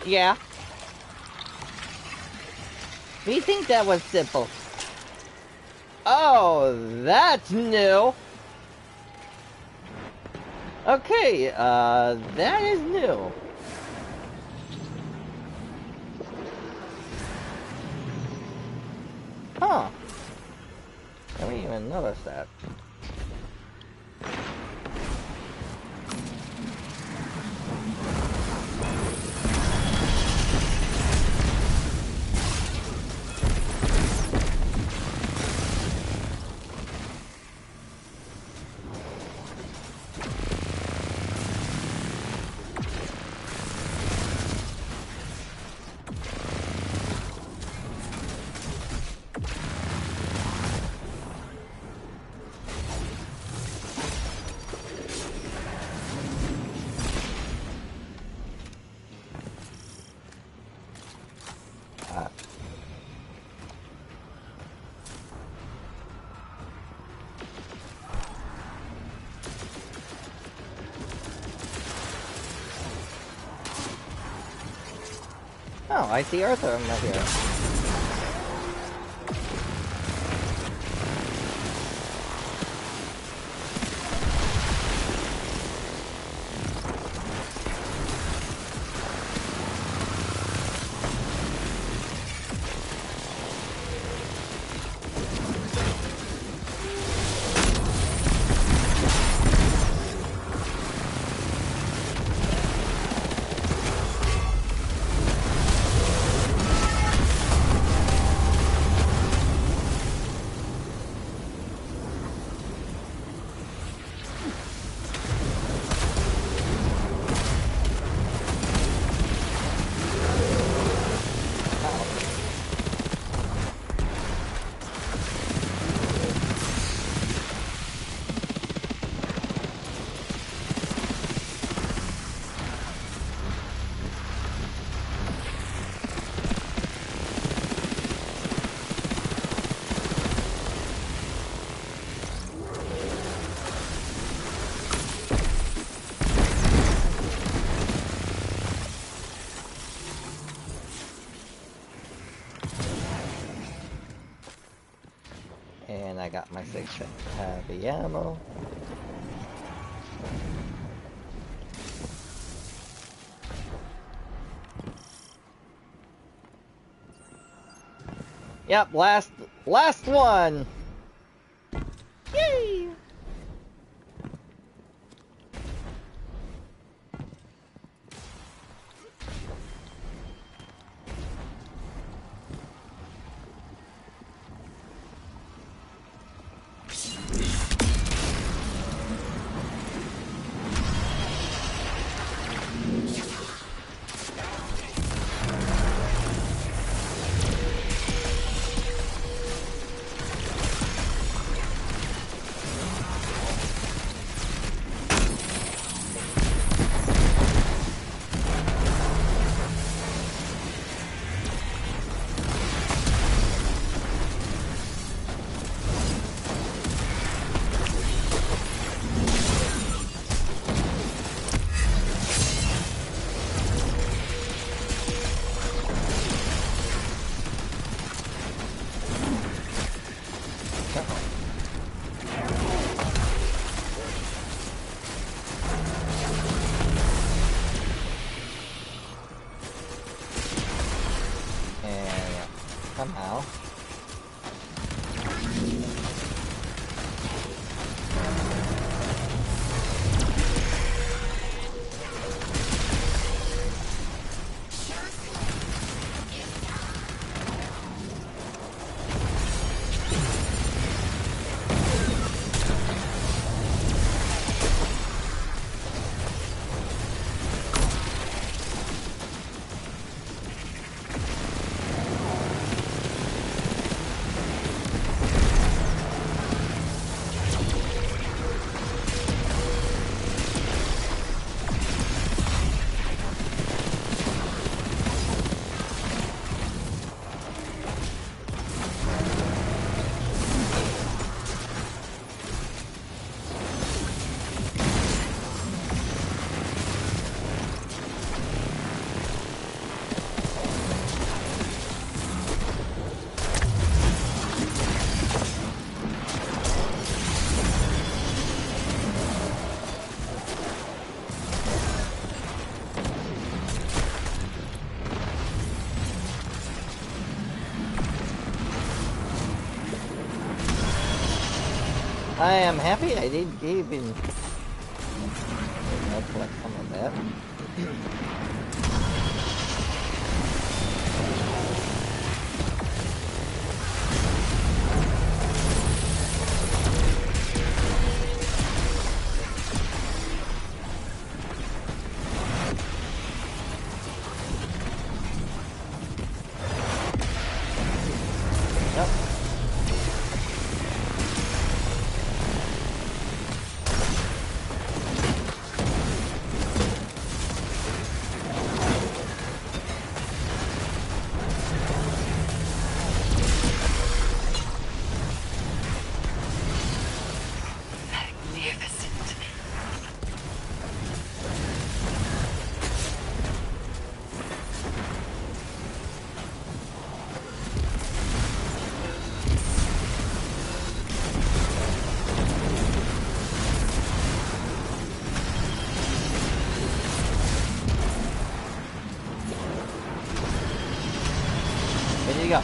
Speaker 5: Yeah. We think that was simple. Oh, that's new. Okay, that is new. Huh. I didn't even notice that. Oh, I see Arthur over here. got my 6 heavy ammo. Yep, last one! Yay! Somehow. I am happy I did even collect some of that. There you go.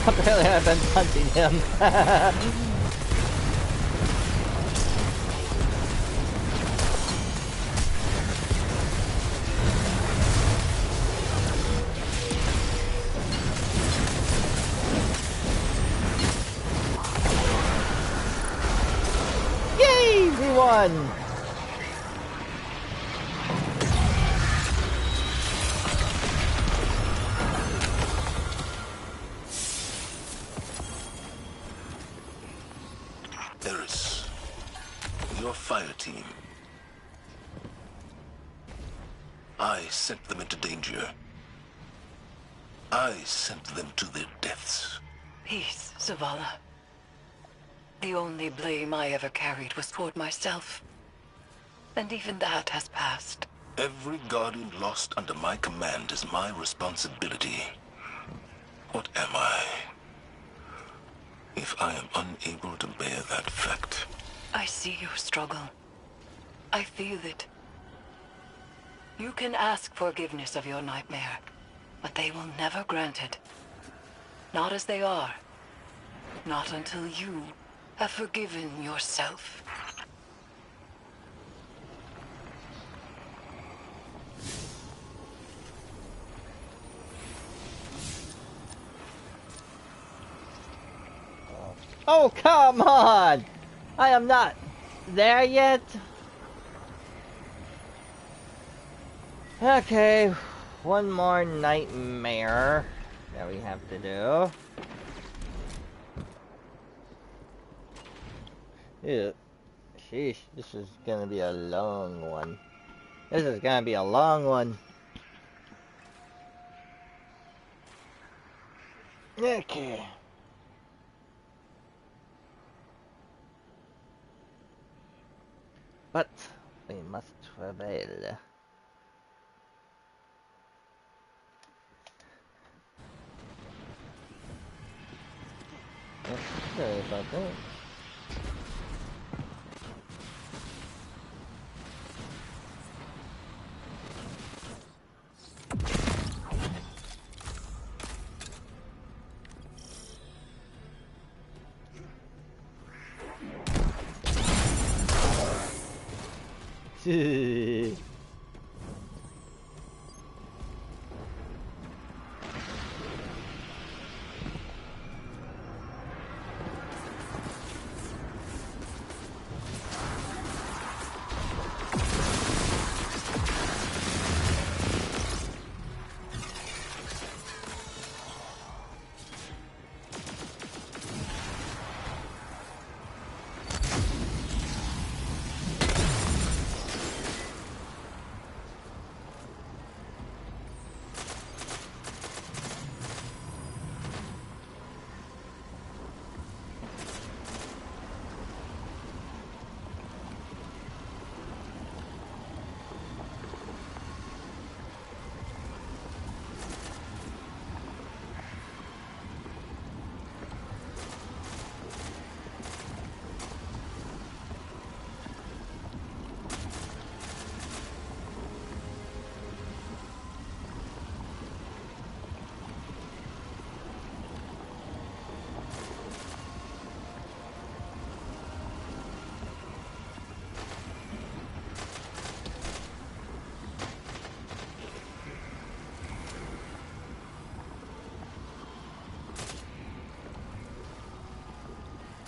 Speaker 5: Apparently I've been punching him. easy one.
Speaker 6: Eris, your fire team. I sent them into danger. I sent them to their deaths.
Speaker 2: Peace, Zavala. The only blame I ever carried was toward myself. And even that has passed.
Speaker 6: Every Guardian lost under my command is my responsibility. What am I, if I am unable to bear that fact?
Speaker 2: I see your struggle. I feel it. You can ask forgiveness of your nightmare, but they will never grant it. Not as they are. Not until you have forgiven yourself.
Speaker 5: Oh, come on! I am not there yet. Okay, one more nightmare that we have to do. Ew. Sheesh, this is gonna be a long one. This is gonna be a long one. Okay. But we must prevail. Sorry about that.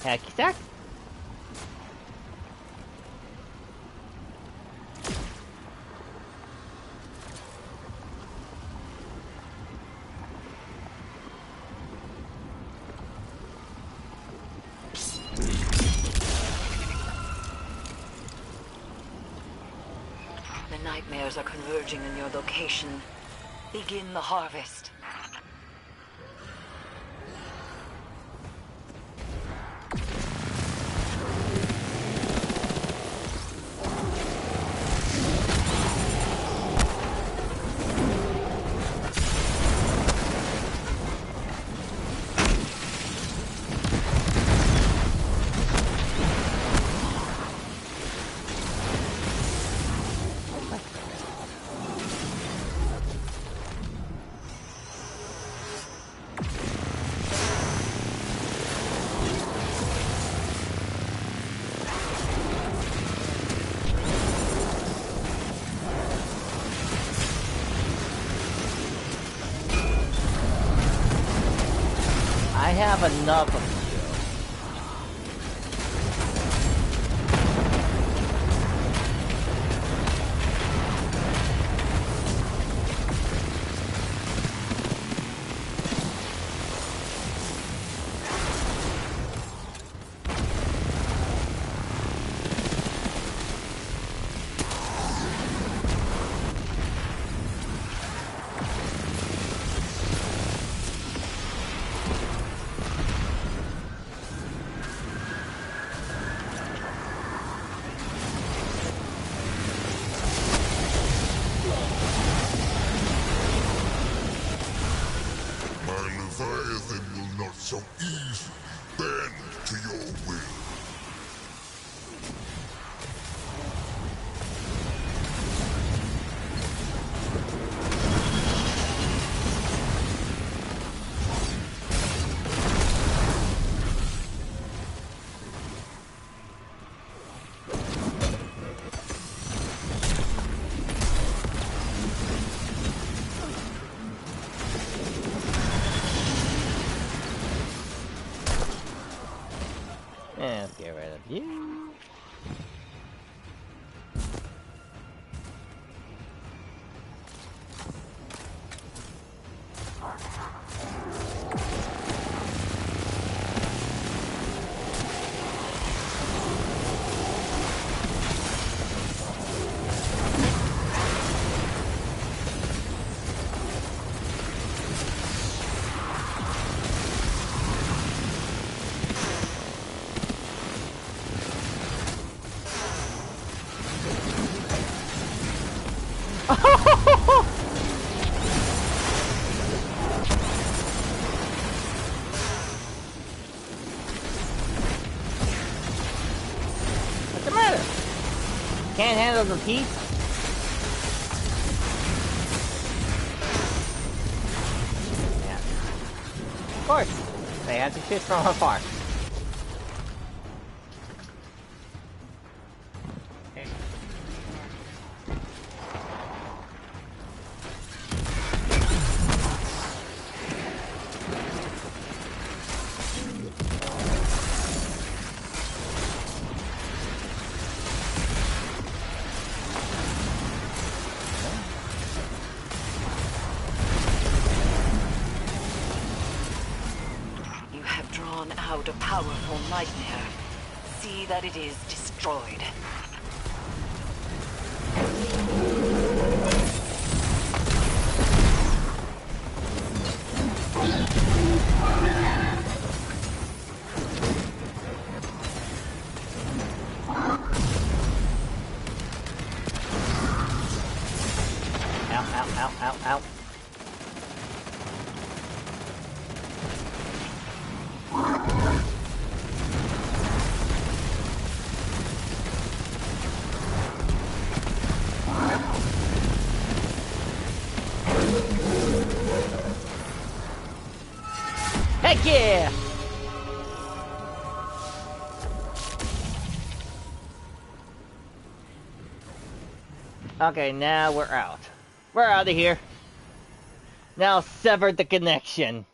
Speaker 5: Hacky sack.
Speaker 2: The nightmares are converging in your location. Begin the harvest.
Speaker 5: I have enough of you. What's the matter? Can't handle the heat? Yeah. Of course. They had to shoot from afar.
Speaker 2: You have drawn out a powerful nightmare. See that it is destroyed.
Speaker 5: Ow, ow, ow, ow, ow. Heck yeah! Okay, now we're out. We're out of here. Now sever the connection.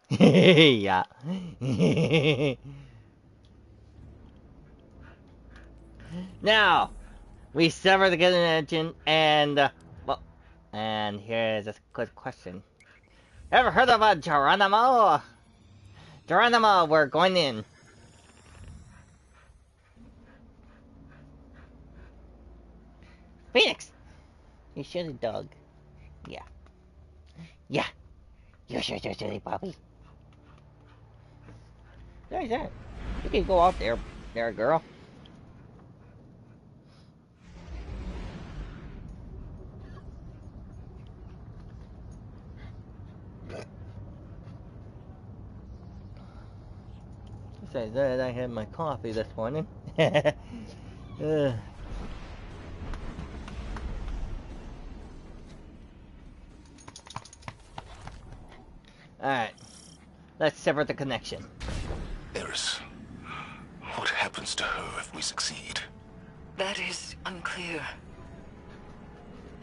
Speaker 5: Yeah. Now, we sever the connection and, well, and here's a quick question. Ever heard of a Geronimo? Geronimo, we're going in. Phoenix! You silly dog. Yeah. Yeah. You're such a silly puppy. There's that. You can go out there, girl. Besides that, I had my coffee this morning. Alright. Let's sever the connection.
Speaker 6: Eris, what happens to her if we succeed?
Speaker 2: That is unclear.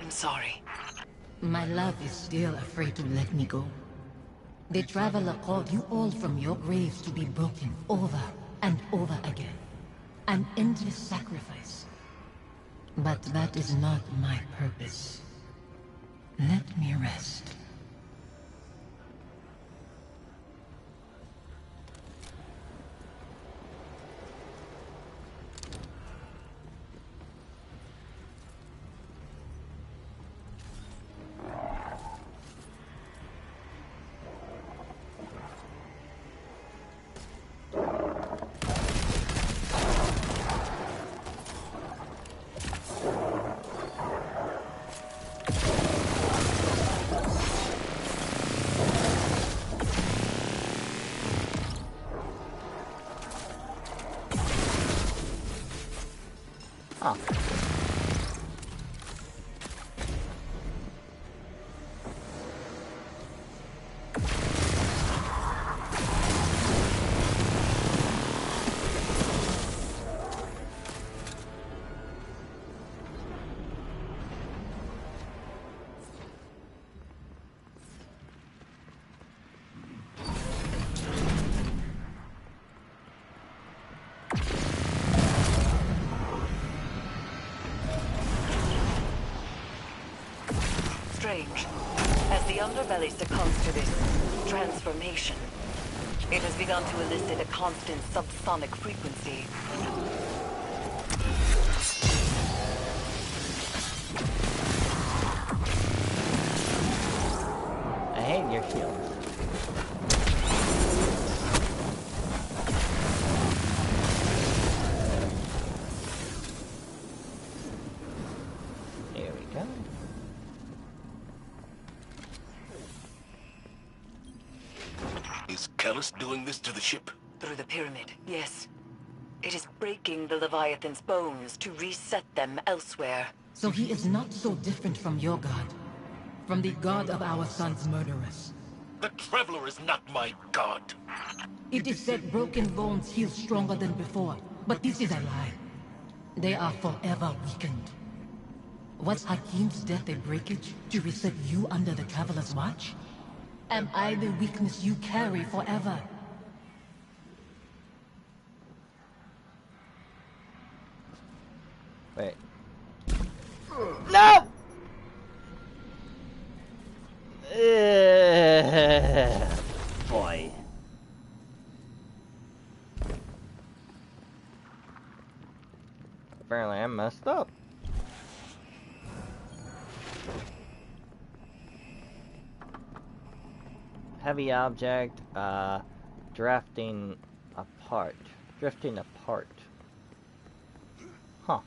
Speaker 2: I'm sorry.
Speaker 4: My love is still afraid to let me go. The Traveler called you all from your graves to be broken over and over again. An endless sacrifice. But that is not my purpose. Let me rest.
Speaker 2: strange. As the underbelly succumbs to this transformation, it has begun to elicit a constant subsonic frequency.
Speaker 5: I hate your shield. Here we go.
Speaker 3: Is Callus doing this to the ship?
Speaker 2: Through the pyramid, yes. It is breaking the Leviathan's bones to reset them elsewhere.
Speaker 4: So he is not so different from your god. From the god of our son's murderers.
Speaker 3: The Traveler is not my god.
Speaker 4: It is said broken bones heal stronger than before, but this is a lie. They are forever weakened. Was Hakim's death a breakage to reset you under the Traveler's watch? Am I the weakness you carry forever?
Speaker 5: Wait. No! Boy. Apparently I messed up. Heavy object, drifting apart. Huh.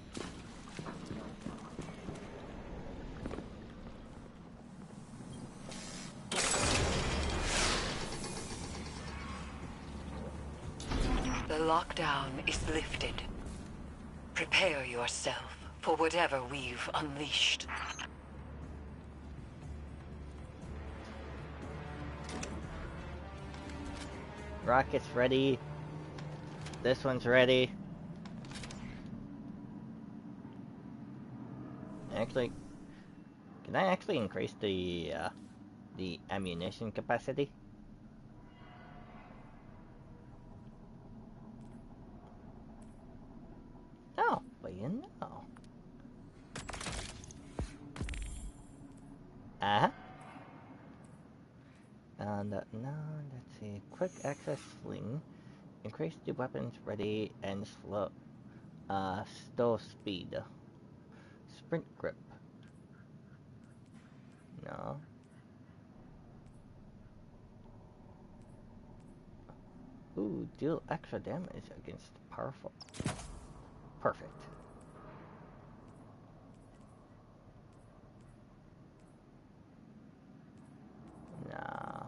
Speaker 2: The lockdown is lifted. Prepare yourself for whatever we've unleashed.
Speaker 5: Rocket's ready. This one's ready. Actually, can I actually increase the ammunition capacity? Oh, but you know. Uh-huh. And no, let's see. Quick access sling. Increase the weapons ready and slow. Stow speed. Sprint grip. No. Ooh, deal extra damage against powerful. Perfect. Nah.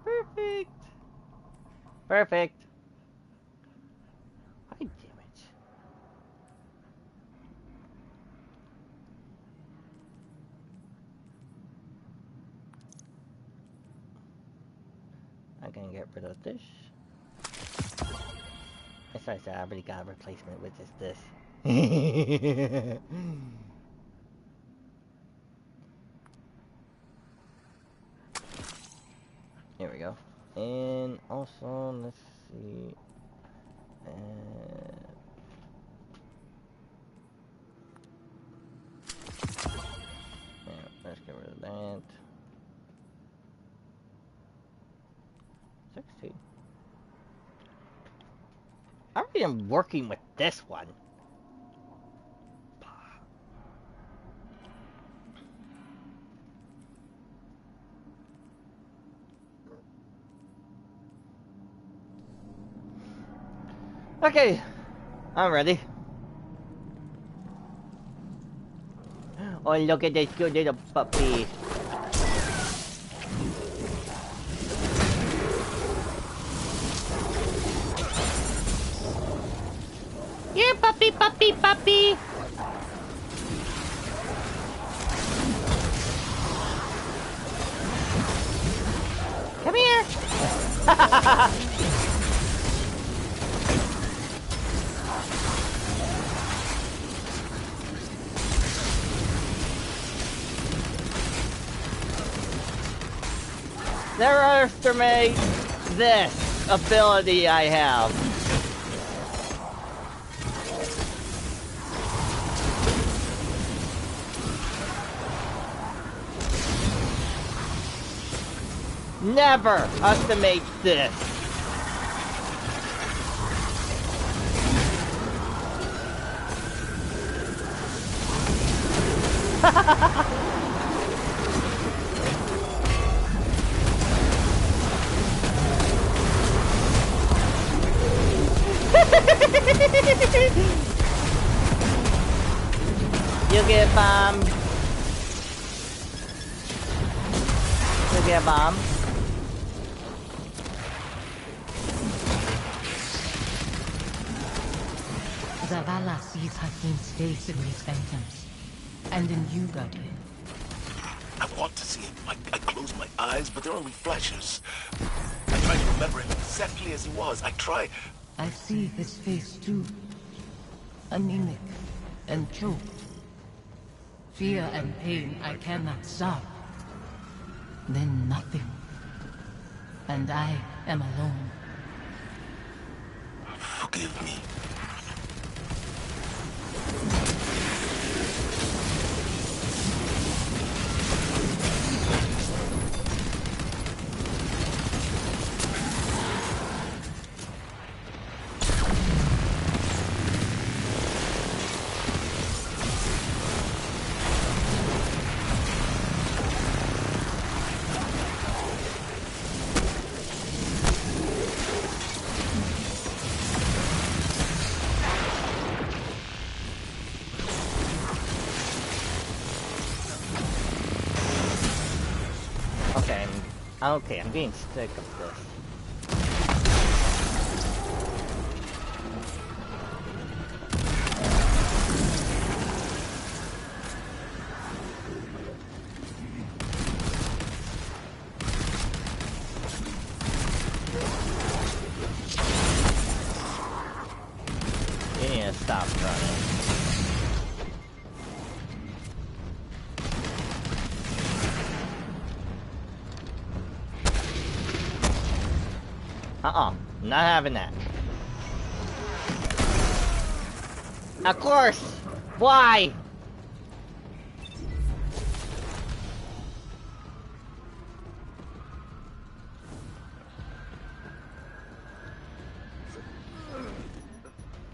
Speaker 5: Perfect. Perfect. High damage. I can get rid of this. Besides, I already got a replacement, which is this. Here we go. And also, let's see. Yeah, let's get rid of that. 16. I already am working with this one. Okay, I'm ready. Oh, look at this good little puppy. Here, puppy, puppy, puppy. Come here. underestimate this ability I have. Never estimate this. You get bombed. You get bombed.
Speaker 4: Zavala sees Hakim's face in these phantoms. And then you got in.
Speaker 3: I want to see him. I close my eyes, but they're only flashes. I try to remember him exactly as he was. I try.
Speaker 4: I see his face too. Anemic and choked. Fear and pain I cannot stop. Then nothing. And I am alone.
Speaker 3: Forgive me.
Speaker 5: Okay, I'm getting sick of this. You need to stop running. Not having that. Of course! Why?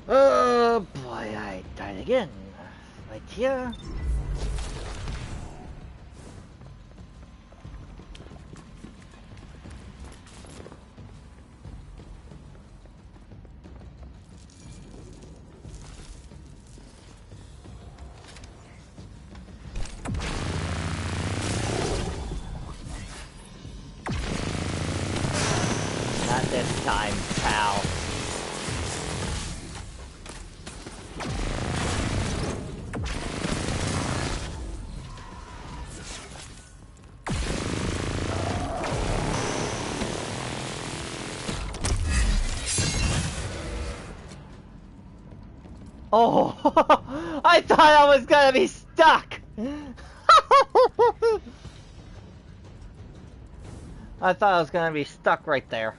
Speaker 5: Oh boy, I died again. Right here. Time, pal. Oh, I thought I was gonna be stuck. I thought I was gonna be stuck right there.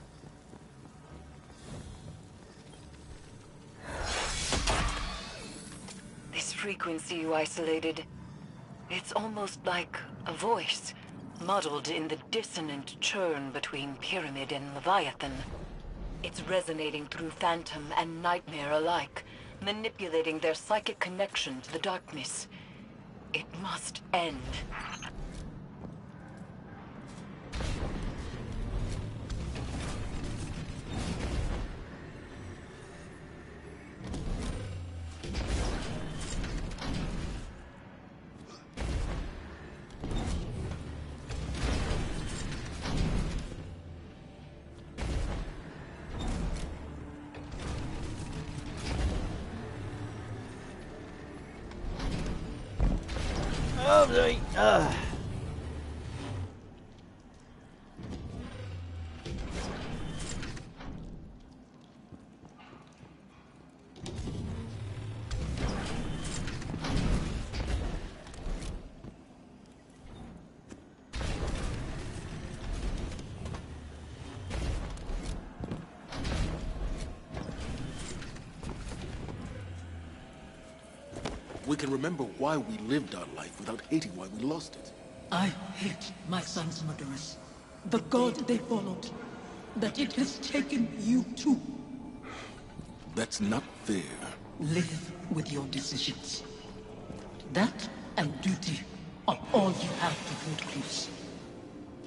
Speaker 2: Frequency you isolated. It's almost like a voice, muddled in the dissonant churn between Pyramid and Leviathan. It's resonating through Phantom and Nightmare alike, manipulating their psychic connection to the darkness. It must end.
Speaker 5: Oh, boy.
Speaker 6: we can remember why we lived our life without hating why we lost it.
Speaker 4: I hate my son's murderers. The god they followed. That it has taken you too.
Speaker 6: That's not fair.
Speaker 4: Live with your decisions. That and duty are all you have to Wood Cliffs.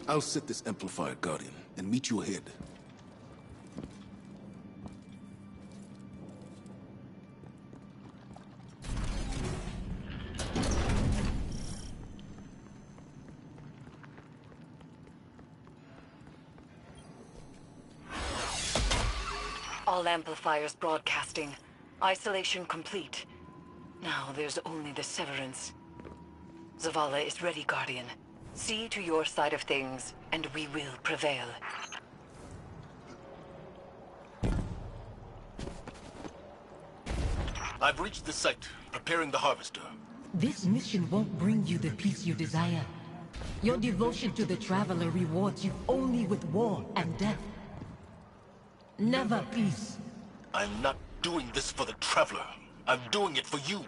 Speaker 6: I'll set this amplifier, Guardian, and meet you ahead.
Speaker 2: All amplifiers broadcasting. Isolation complete. Now there's only the Severance. Zavala is ready, Guardian. See to your side of things, and we will prevail.
Speaker 3: I've reached the site, preparing the harvester.
Speaker 4: This mission won't bring you the peace you desire. Your devotion to the Traveler rewards you only with war and death. Never peace.
Speaker 3: I'm not doing this for the Traveler. I'm doing it for you.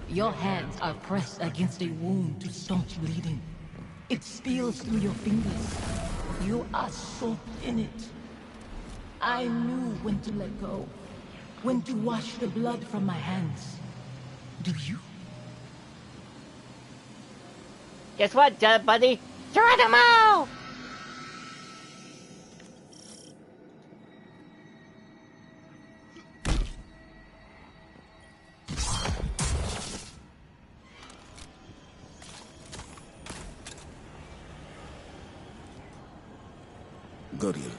Speaker 4: Your hands are pressed against a wound to staunch bleeding. It spills through your fingers. You are soaked in it. I knew when to let go. When to wash the blood from my hands. Do you?
Speaker 5: Guess what, buddy? Geronimo!
Speaker 6: Guardian.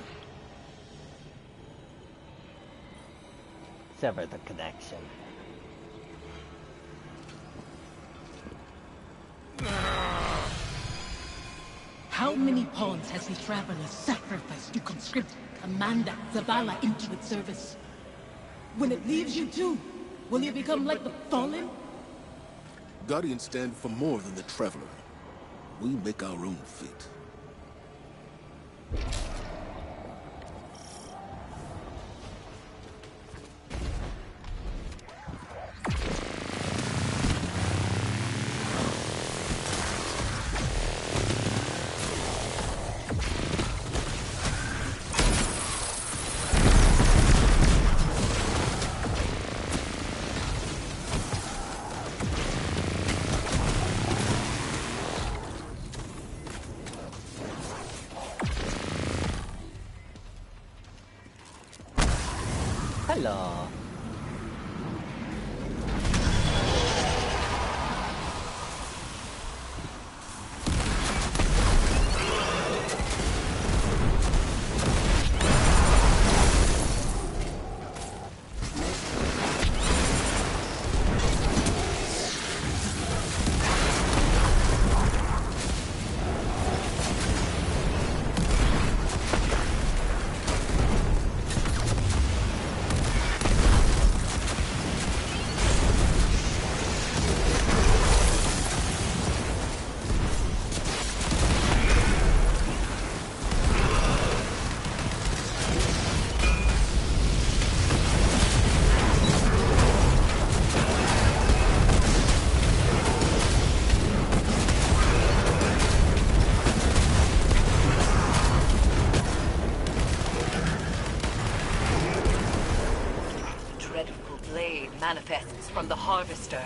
Speaker 5: Sever the connection.
Speaker 4: How many pawns has the Traveler sacrificed to conscript Commander Zavala into its service? When it leaves you too, will you become like the Fallen?
Speaker 6: Guardians stand for more than the Traveler. We make our own fate.
Speaker 5: Hello.
Speaker 2: Manifests from the Harvester.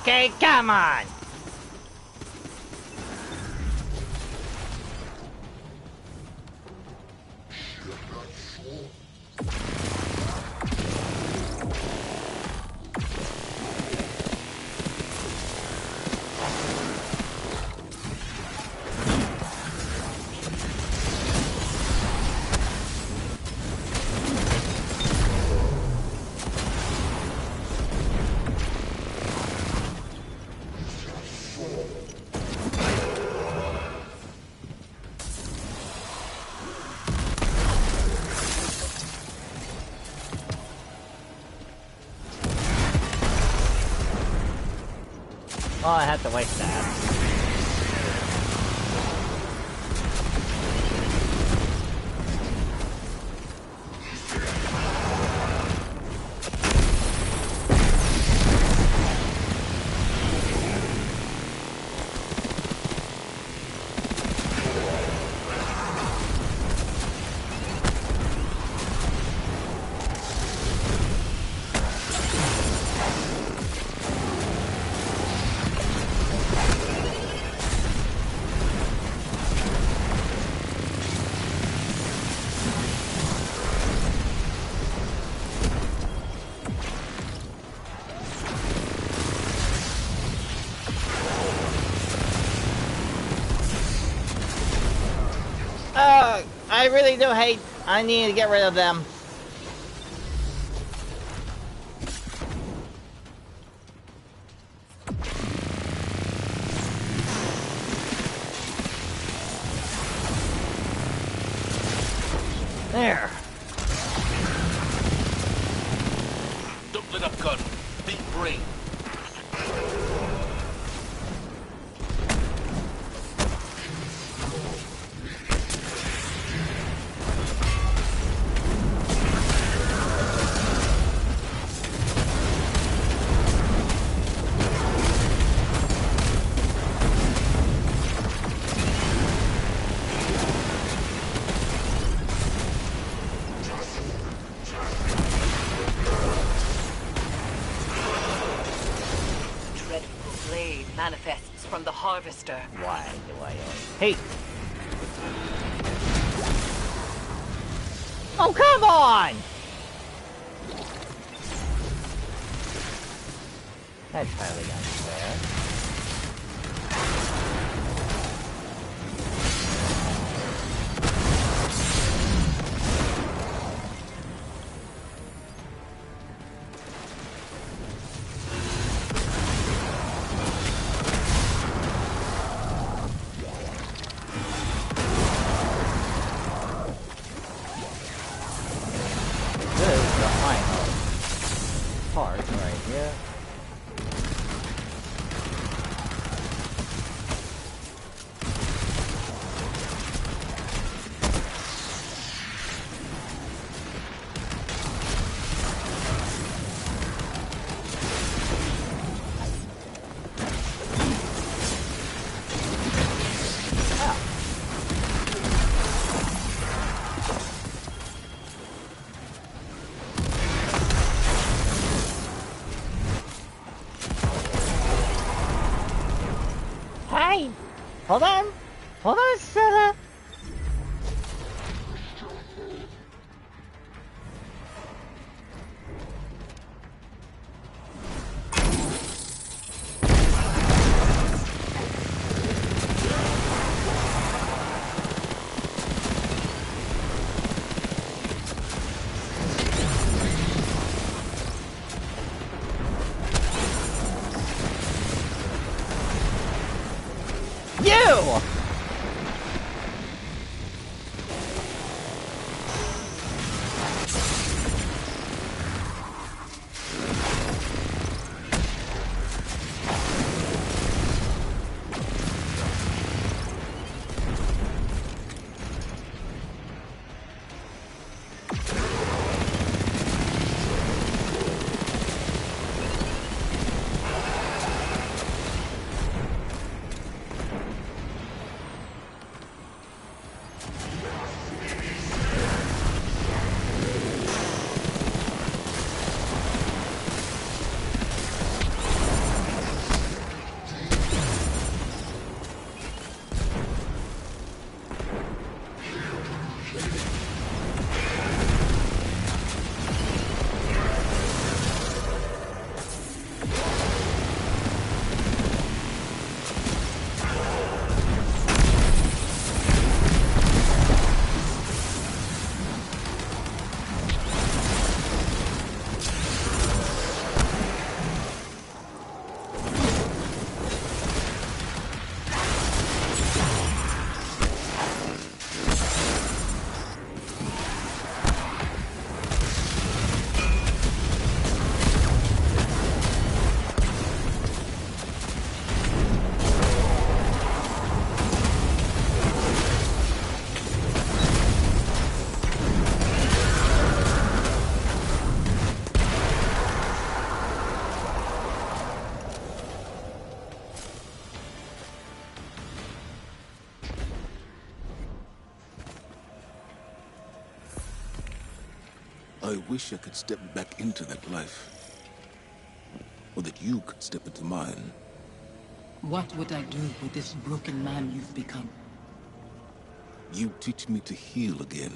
Speaker 5: Okay, come on! Oh, I had to waste that. I really do hate. I need to get rid of them. There.
Speaker 3: Don't let up, gun. Big brain.
Speaker 2: Manifests from the harvester.
Speaker 5: Why do I hate? Oh, come on! That's highly unfair. Hold on! Hold on, Sarah!
Speaker 6: I wish I could step back into that life. Or that you could step into mine.
Speaker 4: What would I do with this broken man you've become?
Speaker 6: You teach me to heal again.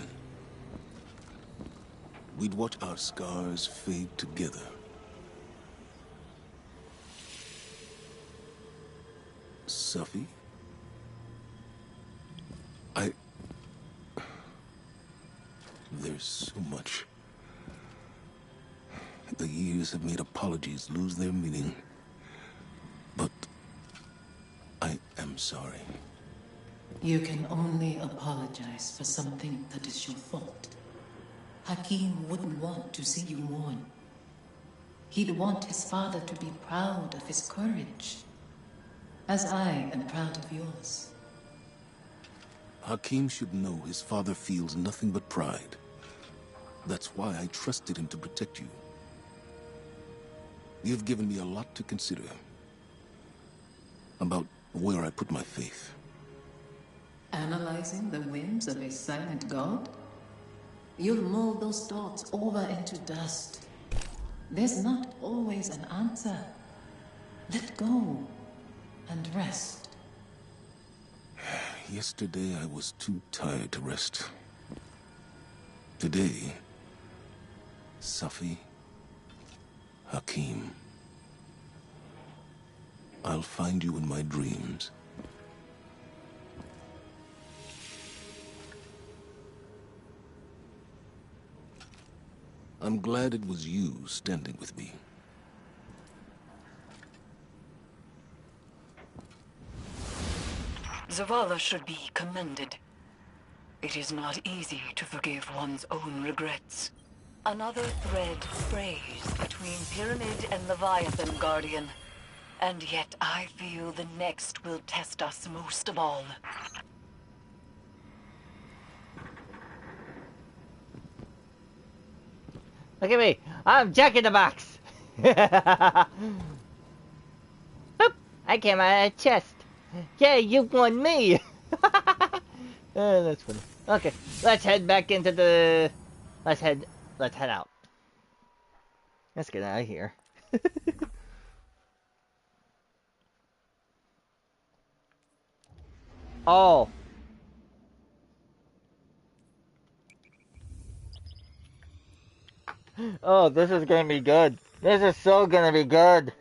Speaker 6: We'd watch our scars fade together. Sophie? There's so much. The years have made apologies lose their meaning. But I am sorry.
Speaker 4: You can only apologize for something that is your fault. Hakim wouldn't want to see you mourn. He'd want his father to be proud of his courage, as I am proud of yours.
Speaker 6: Hakim should know his father feels nothing but pride. That's why I trusted him to protect you. You've given me a lot to consider. About where I put my faith.
Speaker 4: Analyzing the whims of a silent god? You'll mold those thoughts over into dust. There's not always an answer. Let go and rest.
Speaker 6: Yesterday I was too tired to rest. Today, Safi, Hakim, I'll find you in my dreams. I'm glad it was you standing with me.
Speaker 2: Zavala should be commended. It is not easy to forgive one's own regrets. Another thread frays between Pyramid and Leviathan, Guardian. And yet I feel the next will test us most of all.
Speaker 5: Look at me! I'm Jack in the Box! Oop! I came out of the chest! Yeah, you won me! That's funny. Okay, let's head back into the... Let's head out. Let's get out of here. Oh! Oh, this is gonna be good. This is so gonna be good.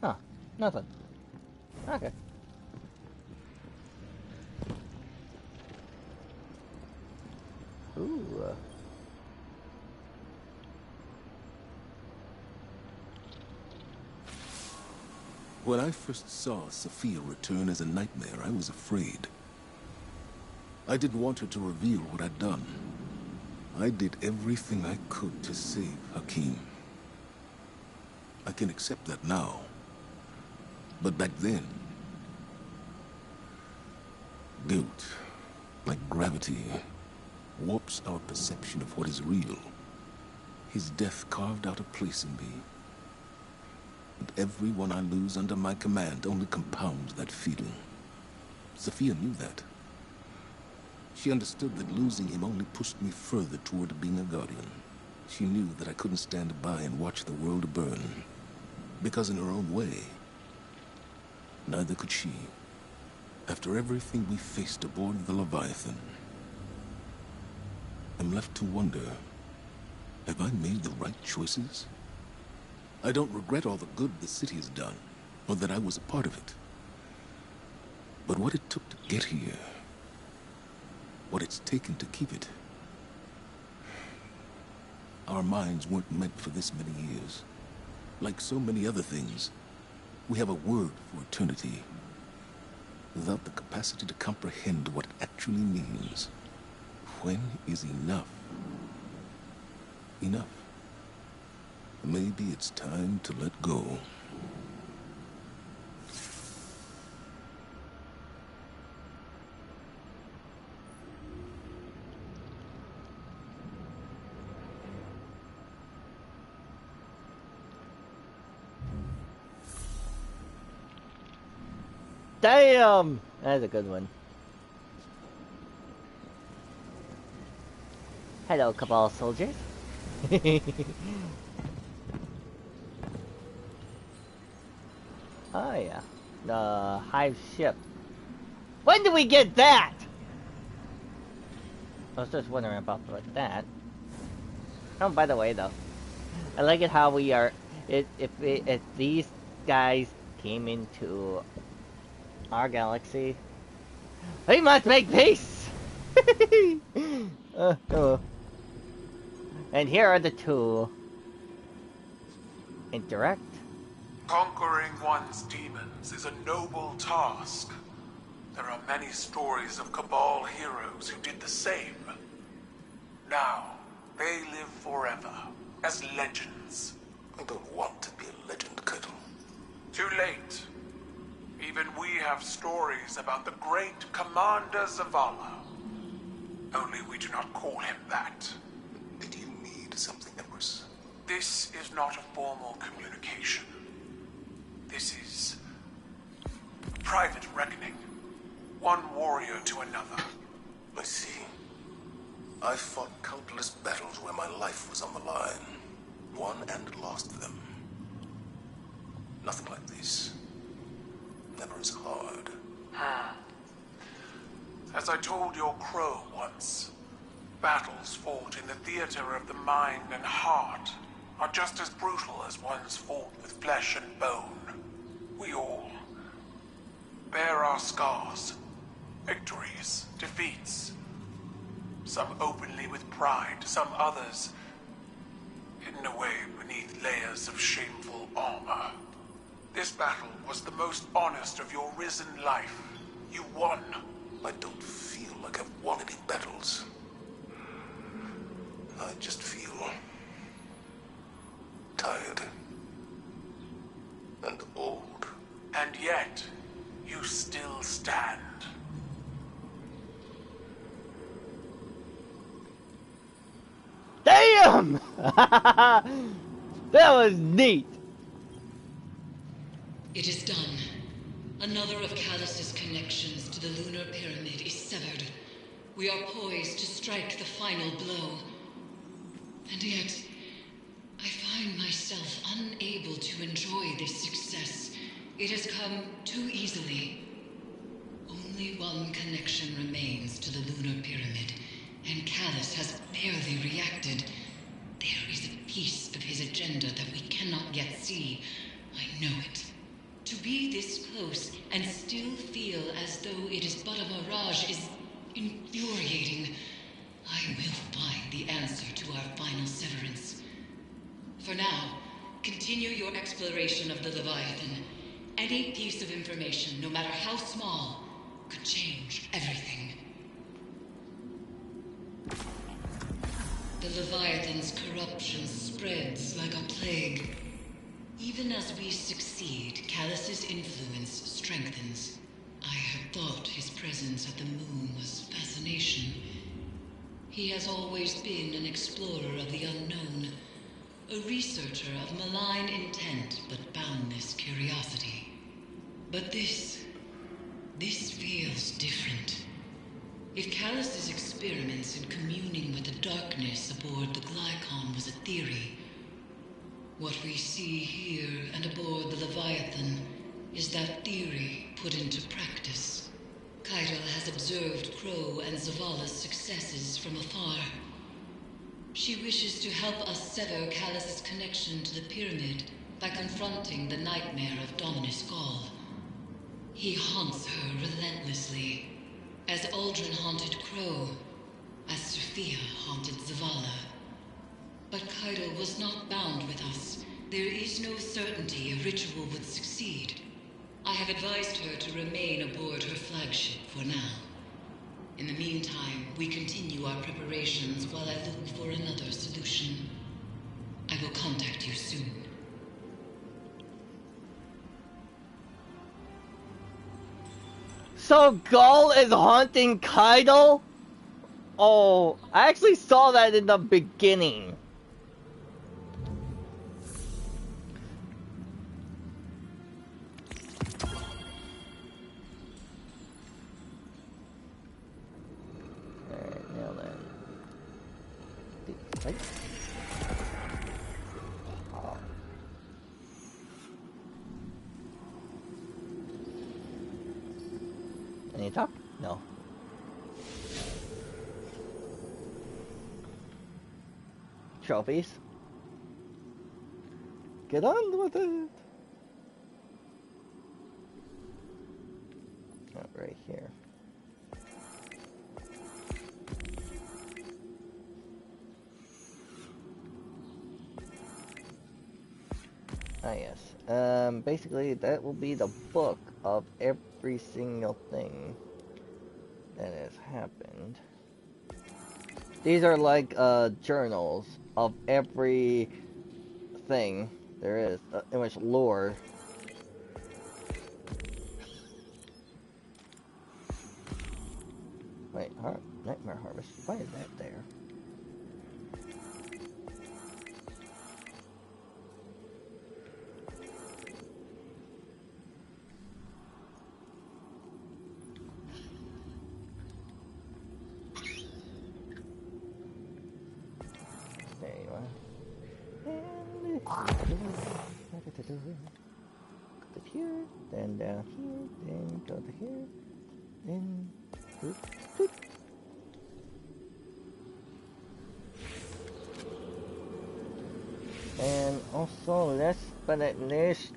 Speaker 5: Huh. Nothing. Okay. Ooh.
Speaker 6: When I first saw Sophia return as a nightmare, I was afraid. I didn't want her to reveal what I'd done. I did everything I could to save Hakim. I can accept that now. But back then, guilt, like gravity, warps our perception of what is real. His death carved out a place in me. And everyone I lose under my command only compounds that feeling. Sophia knew that. She understood that losing him only pushed me further toward being a guardian. She knew that I couldn't stand by and watch the world burn. Because in her own way, neither could she. After everything we faced aboard the Leviathan, I'm left to wonder, have I made the right choices? I don't regret all the good the city has done, or that I was a part of it. But what it took to get here, what it's taken to keep it. Our minds weren't meant for this many years. Like so many other things, we have a word for eternity, without the capacity to comprehend what it actually means. When is enough? Enough. Maybe it's time to let go.
Speaker 5: Damn! That's a good one. Hello, Cabal soldiers. Oh yeah, the Hive ship. When do we get that? I was just wondering about that. Oh, by the way, though, I like it how we are. If these guys came into our galaxy, we must make peace. Oh. And here are the two. Interact.
Speaker 12: Conquering one's demons is a noble task. There are many stories of Cabal heroes who did the same. Now, they live forever, as legends.
Speaker 6: I don't want to be a legend, Colonel.
Speaker 12: Too late. Even we have stories about the great Commander Zavala. Only we do not call him that.
Speaker 6: Did you need something, Empress?
Speaker 12: This is not a formal communication. This is private reckoning. One warrior to another.
Speaker 6: I see. I've fought countless battles where my life was on the line. Won and lost them. Nothing like this. Never as hard.
Speaker 12: As I told your crow once, battles fought in the theater of the mind and heart are just as brutal as ones fought with flesh and bone. We all bear our scars, victories, defeats. Some openly with pride, some others hidden away beneath layers of shameful armor. This battle was the most honest of your risen life. You won.
Speaker 6: I don't feel like I've won any battles. I just feel tired and old.
Speaker 12: And yet, you still stand.
Speaker 5: Damn! That was neat.
Speaker 7: It is done. Another of Callus's connections to the lunar pyramid is severed. We are poised to strike the final blow. And yet, I find myself unable to enjoy this success. It has come too easily. Only one connection remains to the lunar pyramid, and Callus has barely reacted. There is a piece of his agenda that we cannot yet see. I know it. To be this close and still feel as though it is but a mirage is infuriating. I will find the answer to our final severance. For now, continue your exploration of the Leviathan. Any piece of information, no matter how small, could change everything. The Leviathan's corruption spreads like a plague. Even as we succeed, Callus's influence strengthens. I had thought his presence at the moon was fascination. He has always been an explorer of the unknown, a researcher of malign intent but boundless curiosity. But this feels different. If Callus's experiments in communing with the darkness aboard the Glykon was a theory, what we see here and aboard the Leviathan is that theory put into practice. Kaitel has observed Crow and Zavala's successes from afar. She wishes to help us sever Callus's connection to the pyramid by confronting the nightmare of Dominus Gaul. He haunts her relentlessly, as Aldrin haunted Crow, as Sophia haunted Zavala. But Kaitel was not bound with us. There is no certainty a ritual would succeed. I have advised her to remain aboard her flagship for now. In the meantime, we continue our preparations while I look for another solution. I will contact you soon.
Speaker 5: So Gaul is haunting Kaido? Oh, I actually saw that in the beginning. Alright, now then. Right? Oh. Any talk? No. Trophies. Get on with it. Oh, right here. Ah, yes. Basically, that will be the book of every single thing that has happened. These are like, journals of every thing there is, in which lore. Wait, Nightmare Harvest, why is that there? There you are. Go to here, then down here, then go to here, then boop, boop. And also, last but not least,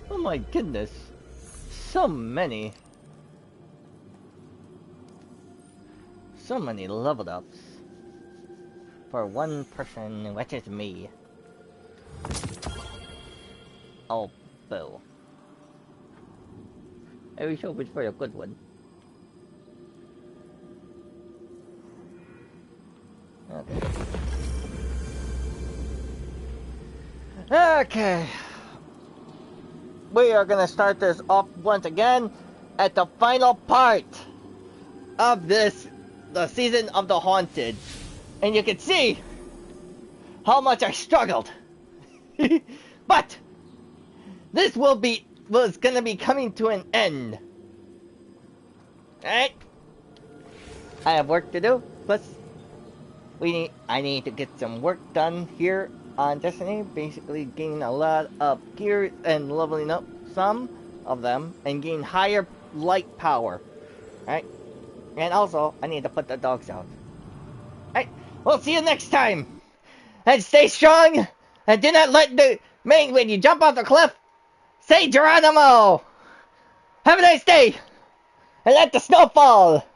Speaker 5: oh my goodness, so many leveled ups for one person, which is me. Oh, boo. I wish hope it's for a good one. Okay. Okay. We are gonna start this off once again at the final part of this, the season of the Haunted. And you can see how much I struggled. But this was gonna be coming to an end. Alright? I have work to do, plus I need to get some work done here on Destiny, basically gaining a lot of gear and leveling up some of them and gain higher light power. Alright? And also, I need to put the dogs out. Alright, we'll see you next time! And stay strong! And do not let when you jump off the cliff, say Geronimo! Have a nice day! And let the snow fall!